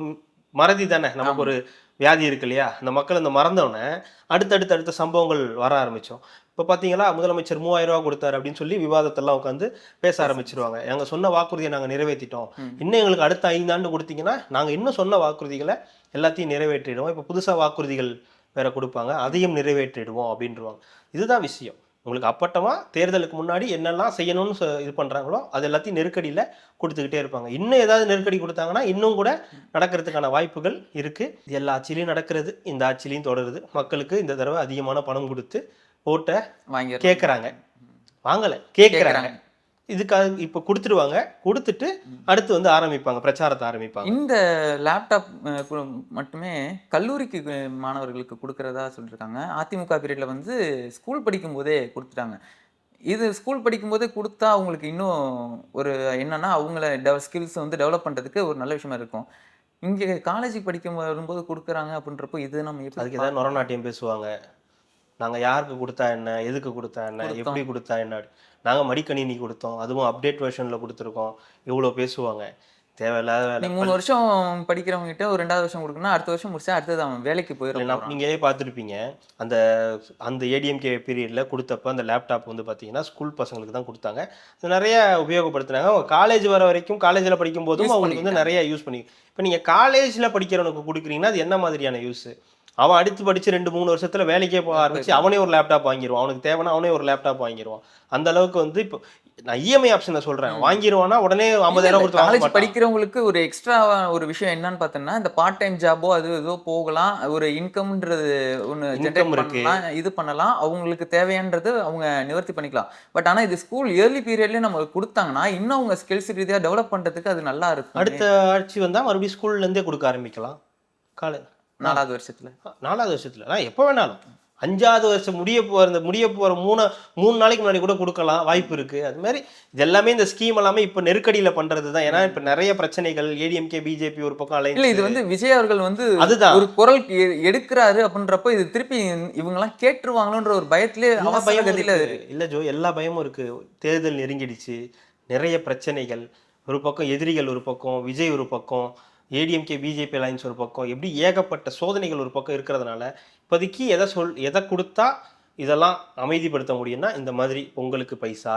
மறதி தானே, நமக்கு ஒரு வியாதி இருக்கு இல்லையா, அந்த மக்கள் அந்த மறந்தோடனே அடுத்த சம்பவங்கள் வர ஆரம்பிச்சோம். இப்போ பார்த்தீங்களா, முதலமைச்சர் 3000 ரூபா கொடுத்தாரு அப்படின்னு சொல்லி விவாதத்தெல்லாம் உட்காந்து பேச ஆரம்பிச்சிருவாங்க. நாங்கள் சொன்ன வாக்குறுதியை நாங்கள் நிறைவேற்றிட்டோம், இன்னும் எங்களுக்கு அடுத்த 5 ஆண்டு கொடுத்தீங்கன்னா நாங்கள் இன்னும் சொன்ன வாக்குறுதிகளை எல்லாத்தையும் நிறைவேற்றிடுவோம், இப்போ புதுசாக வாக்குறுதிகள் வேற கொடுப்பாங்க, அதையும் நிறைவேற்றிடுவோம் அப்படின்றாங்க. இதுதான் விஷயம். உங்களுக்கு அப்பட்டமா தேர்தலுக்கு முன்னாடி என்னெல்லாம் செய்யணும்னு இது பண்றாங்களோ அது எல்லாத்தையும் நெருக்கடியில கொடுத்துக்கிட்டே இருப்பாங்க. இன்னும் ஏதாவது நெருக்கடி கொடுத்தாங்கன்னா இன்னும் கூட நடக்கிறதுக்கான வாய்ப்புகள் இருக்கு. எல்லா ஆட்சியிலையும் நடக்கிறது, இந்த ஆட்சியிலையும் தொடருது. மக்களுக்கு இந்த தடவை அதிகமான பணம் கொடுத்து ஓட்டை கேட்கறாங்க, வாங்கல கேட்கறாங்க. இதுக்காக இப்போ கொடுத்துருவாங்க, கொடுத்துட்டு அடுத்து வந்து ஆரம்பிப்பாங்க, பிரச்சாரத்தை ஆரம்பிப்பாங்க. இந்த லேப்டாப் மட்டுமே கல்லூரிக்கு மாணவர்களுக்கு கொடுக்கறதா சொல்லியிருக்காங்க. அதிமுக பீரியட்ல வந்து ஸ்கூல் படிக்கும் போதே கொடுத்துட்டாங்க. இது ஸ்கூல் படிக்கும் போதே கொடுத்தா அவங்களுக்கு இன்னும் ஒரு என்னன்னா அவங்கள ஸ்கில்ஸ் வந்து டெவலப் பண்றதுக்கு ஒரு நல்ல விஷயமா இருக்கும். இங்கே காலேஜுக்கு படிக்கும் வரும்போது கொடுக்குறாங்க அப்படின்றப்போ இது நம்ம அதுக்கு ஏதாவது நொரநாட்டியம் பேசுவாங்க. நாங்கள் யாருக்கு கொடுத்தா என்ன, எதுக்கு கொடுத்தா என்ன, எப்படி கொடுத்தா என்ன, நாங்கள் மடிக்கணினி கொடுத்தோம், அதுவும் அப்டேட் வெர்ஷனில் கொடுத்துருக்கோம், இவ்வளோ பேசுவாங்க. தேவையில்லாத 3 வருஷம் படிக்கிறவங்க கிட்ட ஒரு 2வது வருஷம் கொடுக்கணும், அடுத்த வருஷம் முடிச்சா அடுத்தது அவன் வேலைக்கு போயிடலாம். நீங்களே பார்த்துருப்பீங்க, அந்த ஏடிஎம்கே பீரியடில் கொடுத்தப்ப அந்த லேப்டாப் வந்து பார்த்தீங்கன்னா ஸ்கூல் பசங்களுக்கு தான் கொடுத்தாங்க. அது நிறைய உபயோகப்படுத்தினாங்க. அவங்க காலேஜ் வர வரைக்கும், காலேஜில் படிக்கும் போதும் அவங்களுக்கு வந்து நிறைய யூஸ் பண்ணி. இப்போ நீங்கள் காலேஜில் படிக்கிறவனுக்கு கொடுக்குறீங்கன்னா அது என்ன மாதிரியான யூஸு? அவன் அடுத்து படிச்சு 2-3 வருஷத்துல வேலைக்கே போக ஆரம்பிச்சு அவனே ஒரு லேப்டாப் வாங்கிடுவான். அவனுக்கு தேவைன்னா அவனே ஒரு லேப்டாப் வாங்கிடுவான். அந்த அளவுக்கு வந்து இப்போ நான் இஎம்ஐ ஆப்ஷனை சொல்றேன், வாங்கிடுவானா உடனே 50,000 கொடுத்து வாங்க காலேஜ் மாட்டான். படிக்கிறவங்களுக்கு ஒரு எக்ஸ்ட்ரா ஒரு விஷயம் என்னன்னு பார்த்தோம்னா, இந்த பார்ட் டைம் ஜாபோ அது ஏதோ போகலாம். ஒரு இன்கம்ன்றது ஒண்ணு ஜெனரேட் இருக்கு. பண்ணலாம், இது பண்ணலாம். அவங்களுக்கு தேவையானது அவங்க நிவர்த்தி பண்ணிக்கலாம். பட் ஆனா இது ஸ்கூல் இயர்லி பீரியட்லயே நம்ம குடுத்தாங்கன்னா, இன்னும் அவங்க ஸ்கில்ஸ் ரீதியா டெவலப் பண்றதுக்கு அது நல்லா இருக்கும். அடுத்த ஆட்சி வந்தா மறுபடியும் ஸ்கூல்ல இருந்தே கொடுக்க ஆரம்பிக்கலாம். 4வது வருஷத்துல. 4வது வருஷத்துல நான் எப்போ வேணாலும் 5வது வருஷம் முடிய போற 3 நாளைக்கு முன்னாடி கூட கொடுக்கலாம், வாய்ப்பு இருக்கு. அது மாதிரி இது எல்லாமே இந்த ஸ்கீம் எல்லாமே இப்ப நெருக்கடியில பண்றது தான். ஏன்னா இப்ப நிறைய பிரச்சனைகள், ஏடிஎம்கே பிஜேபி ஒரு பக்கம் இல்ல அலைன்ஸ். இது வந்து விஜய் அவர்கள் வந்து அதுதான். ஒரு குரல் எடுக்கிறாரு அப்படின்றப்ப இது திருப்பி இவங்க எல்லாம் கேட்டுருவாங்களோன்ற ஒரு பயத்திலே எல்லா அவசர பயமும் கதியில இருக்கு. இல்ல ஜோ, எல்லா பயமும் இருக்கு. தேர்தல் நெருங்கிடுச்சு, நிறைய பிரச்சனைகள், ஒரு பக்கம் எதிரிகள், ஒரு பக்கம் விஜய், ஒரு பக்கம் ஏடிஎம்கே பிஜேபி அலைன்ஸ், ஒரு பக்கம், எப்படி ஏகப்பட்ட சோதனைகள் ஒரு பக்கம் இருக்கிறதுனால இப்போதைக்கு எதை கொடுத்தா இதெல்லாம் அமைதிப்படுத்த முடியும்னா, இந்த மாதிரி பொங்கலுக்கு பைசா,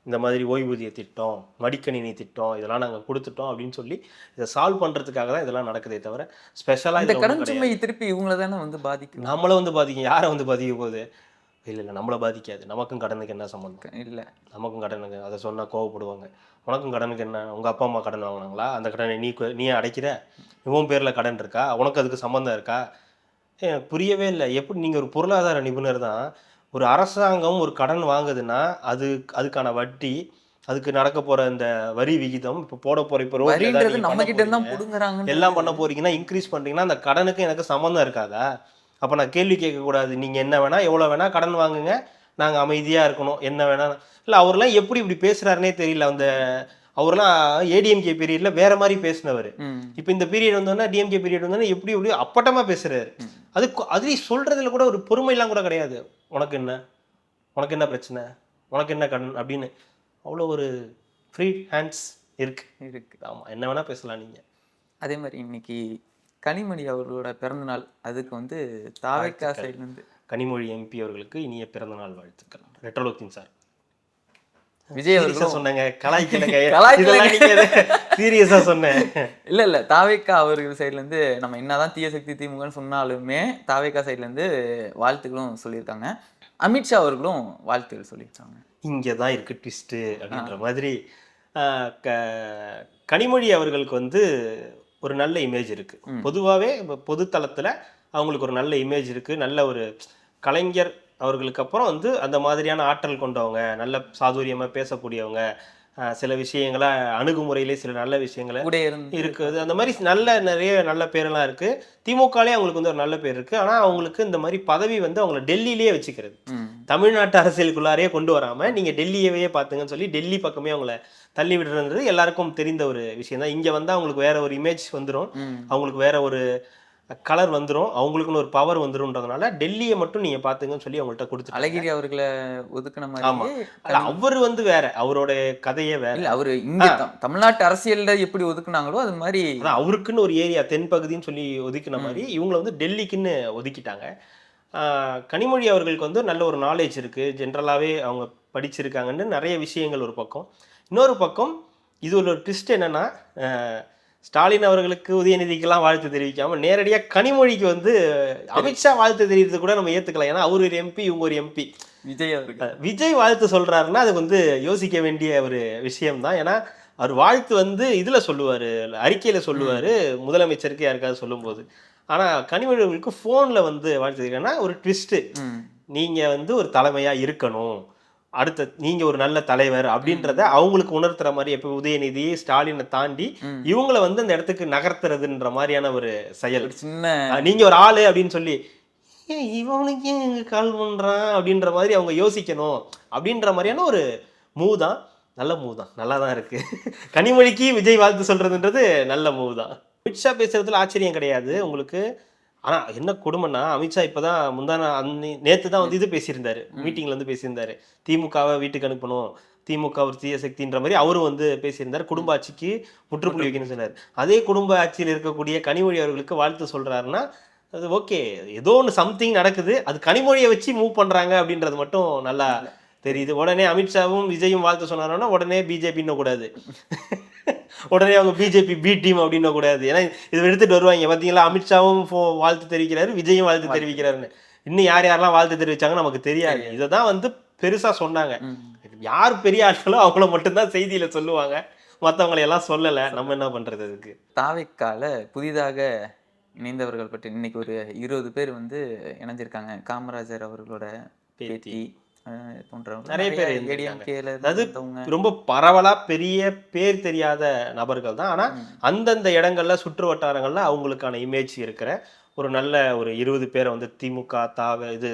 இந்த மாதிரி ஓய்வூதிய திட்டம், மடிக்கணினி திட்டம், இதெல்லாம் நாங்கள் கொடுத்துட்டோம் அப்படின்னு சொல்லி இதை சால்வ் பண்ணுறதுக்காக தான் இதெல்லாம் நடக்குதே தவிர ஸ்பெஷலாக இந்த கடன் சுமை திருப்பி இவங்கள தானே வந்து பாதிக்கும். நம்மளை வந்து பாதிக்கும். யாரை வந்து பாதிக்க போகுது? இல்லை நம்மளை பாதிக்காது. நமக்கும் கடனுக்கு என்ன சம்பந்தம்? இல்லை, நமக்கும் கடனுக்கு அதை சொன்னால் கோவப்படுவாங்க. உனக்கும் கடனுக்கு என்ன? உங்கள் அப்பா அம்மா கடன் வாங்கினாங்களா? அந்த கடனை நீ அடைக்கிற? இவன் பேரில் கடன் இருக்கா? உனக்கு அதுக்கு சம்மந்தம் இருக்கா? எனக்கு புரியவே இல்லை. எப்படி நீங்கள் ஒரு பொருளாதார நிபுணர் தான், ஒரு அரசாங்கம் ஒரு கடன் வாங்குதுன்னா அதுக்கான வட்டி, அதுக்கு நடக்க போகிற இந்த வரி விகிதம், இப்போ போட போகிற இப்போ நம்ம கிட்ட தான் புடுங்குறாங்க எல்லாம் பண்ண போறீங்கன்னா, இன்க்ரீஸ் பண்ணுறீங்கன்னா அந்த கடனுக்கு எனக்கு சம்மந்தம் இருக்காதா? அப்போ நான் கேள்வி கேட்கக்கூடாது. நீங்கள் என்ன வேணால் எவ்வளோ வேணால் கடன் வாங்குங்க, நாங்கள் அமைதியாக இருக்கணும், என்ன வேணால். இல்லை அவர்லாம் எப்படி இப்படி பேசுகிறாருனே தெரியல. அவர்லாம் ஏடிஎம்கே பீரியடில் வேற மாதிரி பேசினவர். இப்போ இந்த பீரியட் வந்தோன்னா, டிஎம்கே பீரியட் வந்தோன்னா எப்படி அப்பட்டமாக பேசுகிறாரு. அதுலேயும் சொல்கிறதுல கூட ஒரு பொறுமையெல்லாம் கூட கிடையாது. உனக்கு என்ன பிரச்சனை, உனக்கு என்ன கடன் அப்படின்னு அவ்வளோ ஒரு ஃப்ரீ ஹேண்ட்ஸ் இருக்கு. ஆமாம், என்ன வேணால் பேசலாம் நீங்கள். அதே மாதிரி இன்னைக்கு கனிமொழி அவர்களோட பிறந்தநாள், அதுக்கு வந்து தாவேக்கா சைட்லேருந்து கனிமொழி எம்பி அவர்களுக்கு இனிய பிறந்தநாள் வாழ்த்துக்கள். ரெட்ரோலோத்தின் சார் விஜய் அவர்கள் சொன்னாங்க, கலாய்க்கல சொன்னேன். இல்ல தாவேக்கா அவர்கள் சைட்ல இருந்து நம்ம என்னதான் தீய சக்தி திமுகன்னு சொன்னாலுமே தாவேக்கா சைட்ல இருந்து வாழ்த்துக்களும் சொல்லியிருக்காங்க. அமித்ஷா அவர்களும் வாழ்த்துக்கள் சொல்லியிருக்காங்க. இங்கதான் இருக்கு ட்விஸ்ட் அப்படின்ற மாதிரி. கனிமொழி அவர்களுக்கு வந்து ஒரு நல்ல இமேஜ் இருக்கு. பொதுவாகவே பொது தளத்துல அவங்களுக்கு ஒரு நல்ல இமேஜ் இருக்கு. நல்ல ஒரு கலைஞர் அவர்களுக்கு அப்புறம் வந்து அந்த மாதிரியான ஆற்றல் கொண்டவங்க, நல்ல சாதுரியமாக பேசக்கூடியவங்க, சில விஷயங்களை அணுகுமுறையிலே சில நல்ல விஷயங்களை இருக்குது. அந்த மாதிரி நிறைய நல்ல பேரெல்லாம் இருக்கு. திமுகலே அவங்களுக்கு வந்து ஒரு நல்ல பேர் இருக்கு. ஆனால் அவங்களுக்கு இந்த மாதிரி பதவி வந்து அவங்கள டெல்லியிலேயே வச்சுக்கிறது, தமிழ்நாட்டு அரசியலுக்குள்ளாரே கொண்டு வராம நீங்க டெல்லியவே பார்த்துங்கன்னு சொல்லி டெல்லி பக்கமே அவங்கள தள்ளி விடுறது எல்லாருக்கும் தெரிந்த ஒரு விஷயம் தான். இங்க வந்து அவங்களுக்கு வேற ஒரு இமேஜ் வந்துடும், அவங்களுக்கு வேற ஒரு கலர் வந்துடும், அவங்களுக்குன்னு ஒரு பவர் வந்துரும்ன்றதுனால டெல்லியை மட்டும் நீங்க பாத்துங்கன்னு சொல்லி அவங்கள்ட்ட கொடுத்து அழகிரி அவர்களை ஒதுக்கின மாதிரி. ஆமா, அவர் வந்து வேற, அவரோட கதையே வேற. இல்ல அவரு இங்க தமிழ்நாட்டு அரசியல்ல எப்படி ஒதுக்குனாங்களோ அது மாதிரி அவருக்குன்னு ஒரு ஏரியா தென்பகுதின்னு சொல்லி ஒதுக்கின மாதிரி இவங்களை வந்து டெல்லிக்குன்னு ஒதுக்கிட்டாங்க. கனிமொழி அவர்களுக்கு வந்து நல்ல ஒரு நாலேஜ் இருக்கு, ஜென்ரலாவே அவங்க படிச்சிருக்காங்கன்னு நிறைய விஷயங்கள் ஒரு பக்கம். இன்னொரு பக்கம் இது ஒரு ட்விஸ்ட் என்னன்னா, ஸ்டாலின் அவர்களுக்கு உதயநிதிக்கெல்லாம் வாழ்த்து தெரிவிக்காம நேரடியாக கனிமொழிக்கு வந்து அமித்ஷா வாழ்த்து தெரிவித்து கூட நம்ம ஏற்றுக்கலாம். ஏன்னா அவர் ஒரு எம்பி, இவங்க ஒரு எம்பி. விஜய் வாழ்த்து சொல்றாருன்னா அது வந்து யோசிக்க வேண்டிய ஒரு விஷயம்தான். ஏன்னா அவர் வாழ்த்து வந்து இதுல சொல்லுவாரு, அறிக்கையில சொல்லுவாரு, முதலமைச்சருக்கு யாருக்காவது சொல்லும்போது. ஆனா கனிமொழி அவர்களுக்கு போன்ல வந்து வாழ்த்து தெரிவிக்கன்னா ஒரு ட்விஸ்ட். நீங்க வந்து ஒரு தலைமையா இருக்கணும், அடுத்த நீங்க ஒரு நல்ல தலைவர் அப்படின்றத அவங்களுக்கு உணர்த்துற மாதிரி, எப்ப உதயநிதி ஸ்டாலினை தாண்டி இவங்களை வந்து அந்த இடத்துக்கு நகர்த்துறதுன்ற மாதிரியான ஒரு செயல். நீங்க ஒரு ஆளு அப்படின்னு சொல்லி இவனுக்கு கால் பண்றான் அப்படின்ற மாதிரி அவங்க யோசிக்கணும் அப்படின்ற மாதிரியான ஒரு மூவ் தான். நல்ல மூவ் தான், நல்லா தான் இருக்கு. கனிமொழிக்கு விஜய் வாழ்த்து சொல்றதுன்றது நல்ல மூவ் தான். அமித்ஷா பேசுறதுல ஆச்சரியம் கிடையாது உங்களுக்கு. ஆனா என்ன கொடுமைன்னா, அமித்ஷா இப்பதான் நேத்து தான் வந்து இது பேசியிருந்தாரு, மீட்டிங்ல வந்து பேசியிருந்தாரு, திமுகவை வீட்டுக்கு அனுப்பணும், திமுக ஒரு தீய சக்தின்ற மாதிரி அவரும் வந்து பேசியிருந்தாரு. குடும்ப ஆட்சிக்கு முற்றுப்புள்ளி வைக்கணும்னு சொன்னார். அதே குடும்ப ஆட்சியில் இருக்கக்கூடிய கனிமொழி அவர்களுக்கு வாழ்த்து சொல்றாருன்னா அது ஓகே, ஏதோ ஒன்று சம்திங் நடக்குது, அது கனிமொழியை வச்சு மூவ் பண்றாங்க அப்படின்றது மட்டும் நல்லா தெரியுது. உடனே அமித்ஷாவும் விஜயும் வாழ்த்து சொன்னாரோன்னா உடனே பிஜேபின்னு கூடாது, உடனே அவங்க பிஜேபி பி டீம் அப்படின்னு கூடாது. ஏன்னா இதை எடுத்துட்டு வருவாங்க பார்த்தீங்களா, அமித்ஷாவும் வாழ்த்து தெரிவிக்கிறாரு, விஜயும் வாழ்த்து தெரிவிக்கிறாருன்னு. இன்னும் யாரெல்லாம் வாழ்த்து தெரிவிச்சாங்க நமக்கு தெரியாது. இதை தான் வந்து பெருசா சொன்னாங்க. யார் பெரிய ஆட்களோ அவங்கள மட்டும்தான் செய்தியில சொல்லுவாங்க, மற்றவங்களை எல்லாம் சொல்லலை. நம்ம என்ன பண்றது அதுக்கு? தாவேக்கால புதிதாக இணைந்தவர்கள் பற்றி இன்னைக்கு ஒரு 20 பேர் வந்து இணைஞ்சிருக்காங்க. காமராஜர் அவர்களோட பேத்தி போன்றவங்க நிறைய பேர் ஏடிஎம்கேல அதாவது இருந்தவங்க. ரொம்ப பரவலா பெரிய பேர் தெரியாத நபர்கள் தான். ஆனா அந்தந்த இடங்கள்ல சுற்று வட்டாரங்கள்ல அவங்களுக்கான இமேஜ் இருக்கிற ஒரு நல்ல ஒரு 20 பேரை வந்து திமுக இது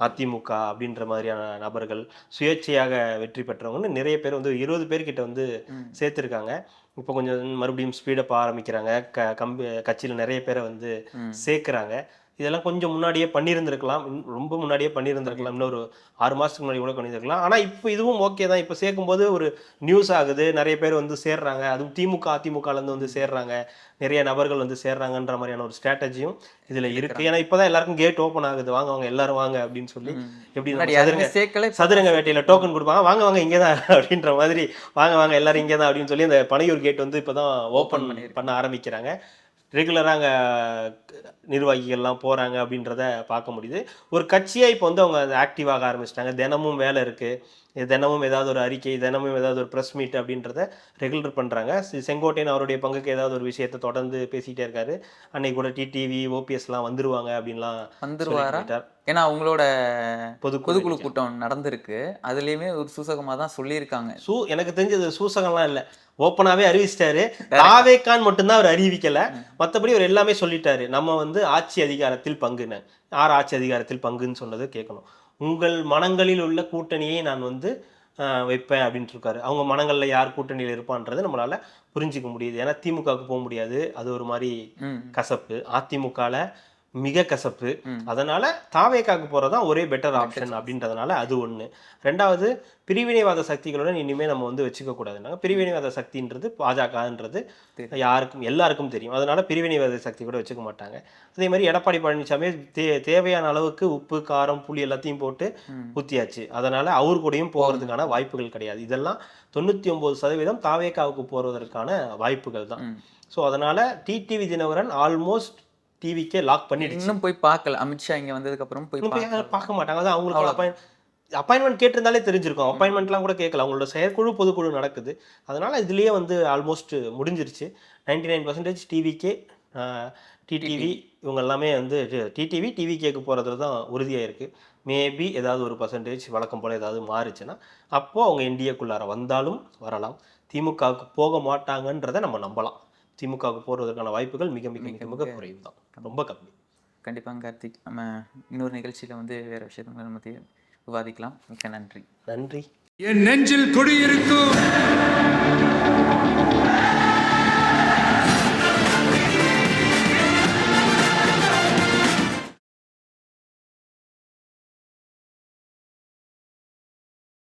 அதிமுக அப்படின்ற மாதிரியான நபர்கள், சுயேட்சையாக வெற்றி பெற்றவங்கன்னு நிறைய பேர் வந்து 20 பேர்கிட்ட வந்து சேர்த்துருக்காங்க. இப்போ கொஞ்சம் மறுபடியும் ஸ்பீடப் ஆரம்பிக்கிறாங்க. கட்சியில் நிறைய பேரை வந்து சேர்க்குறாங்க. இதெல்லாம் கொஞ்சம் முன்னாடியே பண்ணியிருந்திருக்கலாம், ரொம்ப முன்னாடியே பண்ணியிருந்திருக்கலாம், இன்னொரு 6 மாதத்துக்கு முன்னாடி கூட பண்ணியிருந்திருக்கலாம். ஆனால் இப்போ இதுவும் ஓகே தான். இப்போ சேர்க்கும்போது ஒரு நியூஸ் ஆகுது, நிறைய பேர் வந்து சேர்றாங்க. அதுவும் திமுக அதிமுகலேருந்து வந்து சேர்றாங்க, நிறைய நபர்கள் வந்து சேர்றாங்கன்ற மாதிரியான ஒரு ஸ்ட்ராட்டஜியும் இதில் இருக்குது. ஏன்னா இப்போ தான் எல்லாருக்கும் கேட் ஓப்பன் ஆகுது, வாங்க வாங்க எல்லாரும் வாங்க அப்படின்னு சொல்லி. எப்படி சதுரங்க வேட்டையில் டோக்கன் கொடுப்பாங்க, வாங்க வாங்க இங்கே தான் அப்படின்ற மாதிரி, வாங்க வாங்க எல்லாரும் இங்கே தான் அப்படின்னு சொல்லி அந்த பனையூர் கேட் வந்து இப்போ தான் ஓப்பன் பண்ண ஆரம்பிக்கிறாங்க. ரெகுலராக அங்கே நிர்வாகிகள்லாம் போகிறாங்க அப்படின்றத பார்க்க முடியுது. ஒரு கட்சியாக இப்போ வந்து அவங்க ஆக்டிவாக ஆரம்பிச்சிட்டாங்க. தினமும் வேலை இருக்குது, தினமும் ஏதாவது ஒரு அறிக்கை, தினமும் ஏதாவது ஒரு ப்ரெஸ் மீட் அப்படின்றத ரெகுலர் பண்ணுறாங்க. செங்கோட்டையன் அவருடைய பங்குக்கு ஏதாவது ஒரு விஷயத்தை தொடர்ந்து பேசிக்கிட்டே இருக்காரு. அன்னைக்கு கூட டிடிவி ஓபிஎஸ்லாம் வந்துருவாங்க அப்படின்லாம் வந்துருவார். ஏன்னா அவங்களோட பொதுக்குழு கூட்டம் நடந்திருக்கு, அதுலேயுமே ஒரு சூசகமாக தான் சொல்லியிருக்காங்க. எனக்கு தெரிஞ்சது சூசகம்லாம் இல்லை, ஓப்பனாகவே அறிவிச்சிட்டாரு. தாவேக்கான் மட்டும்தான் அவர் அறிவிக்கல, மற்றபடி அவர் எல்லாமே சொல்லிட்டாரு. நம்ம வந்து ஆட்சி அதிகாரத்தில் பங்குன்னு, யார் ஆட்சி அதிகாரத்தில் பங்குன்னு சொன்னது கேட்கணும். உங்கள் மனங்களில் உள்ள கூட்டணியை நான் வந்து வைப்பேன் அப்படின்ட்டு இருக்காரு. அவங்க மனங்களில் யார் கூட்டணியில் இருப்பான்றது நம்மளால புரிஞ்சிக்க முடியுது. ஏன்னா திமுகவுக்கு போக முடியாது, அது ஒரு மாதிரி கசப்பு. அதிமுகவில் மிக கசப்பு. அதனால தாவேக்காக்கு போறதுதான் ஒரே பெட்டர் ஆப்ஷன் அப்படின்றதுனால அது ஒண்ணு. ரெண்டாவது, பிரிவினைவாத சக்திகளுடன் இனிமே நம்ம வந்து வச்சுக்க கூடாதுனாங்க. பிரிவினைவாத சக்தின்றது பாஜகன்றது எல்லாருக்கும் தெரியும். அதனால பிரிவினைவாத சக்தி கூட வச்சுக்க மாட்டாங்க. அதே மாதிரி எடப்பாடி பழனிசாமி தேவையான அளவுக்கு உப்பு காரம் புளி எல்லாத்தையும் போட்டு ஊத்தியாச்சு. அதனால அவரு கூடயும் போகிறதுக்கான வாய்ப்புகள் கிடையாது. இதெல்லாம் 99% தாவேக்காவுக்கு போறதற்கான வாய்ப்புகள் தான். ஸோ அதனால டிடிவி தினகரன் ஆல்மோஸ்ட் டிவிக்கே லாக் பண்ணிடுச்சு. இன்னும் போய் பார்க்கல. அமித்ஷா இங்கே வந்ததுக்கப்புறம் போய் பார்க்க மாட்டாங்க. அதான் அவங்களுக்கு அப்பாயின்மெண்ட் கேட்டிருந்தாலே தெரிஞ்சிருக்கும். அப்பாயின்மெண்ட்லாம் கூட கேட்கல, அவங்களோட செயற்குழு பொதுக்குழு நடக்குது. அதனால இதுலேயே வந்து ஆல்மோஸ்ட் முடிஞ்சிருச்சு. 99% டிவிக்கே, டிடிவி இவங்க எல்லாமே வந்து டிவிகேக்கு போகிறது தான் உறுதியாக இருக்குது. மேபி ஏதாவது ஒரு % வழக்கம் போல் ஏதாவது மாறுச்சுன்னா அப்போது அவங்க என்டிஏக்குள்ளார வந்தாலும் வரலாம். திமுகவுக்கு போக மாட்டாங்கன்றதை நம்ம நம்பலாம். திமுகவுக்கு போகிறதுக்கான வாய்ப்புகள் மிக மிக மிக மிக குறைவு தான், ரொம்ப கம்மி. கண்டிப்பாக கார்த்திக், நம்ம இன்னொரு நிகழ்ச்சியில் வந்து வேறு விஷயங்களை நம்ம விவாதிக்கலாம். மிக்க நன்றி. நன்றி. என் நெஞ்சில் குடியிருக்கும்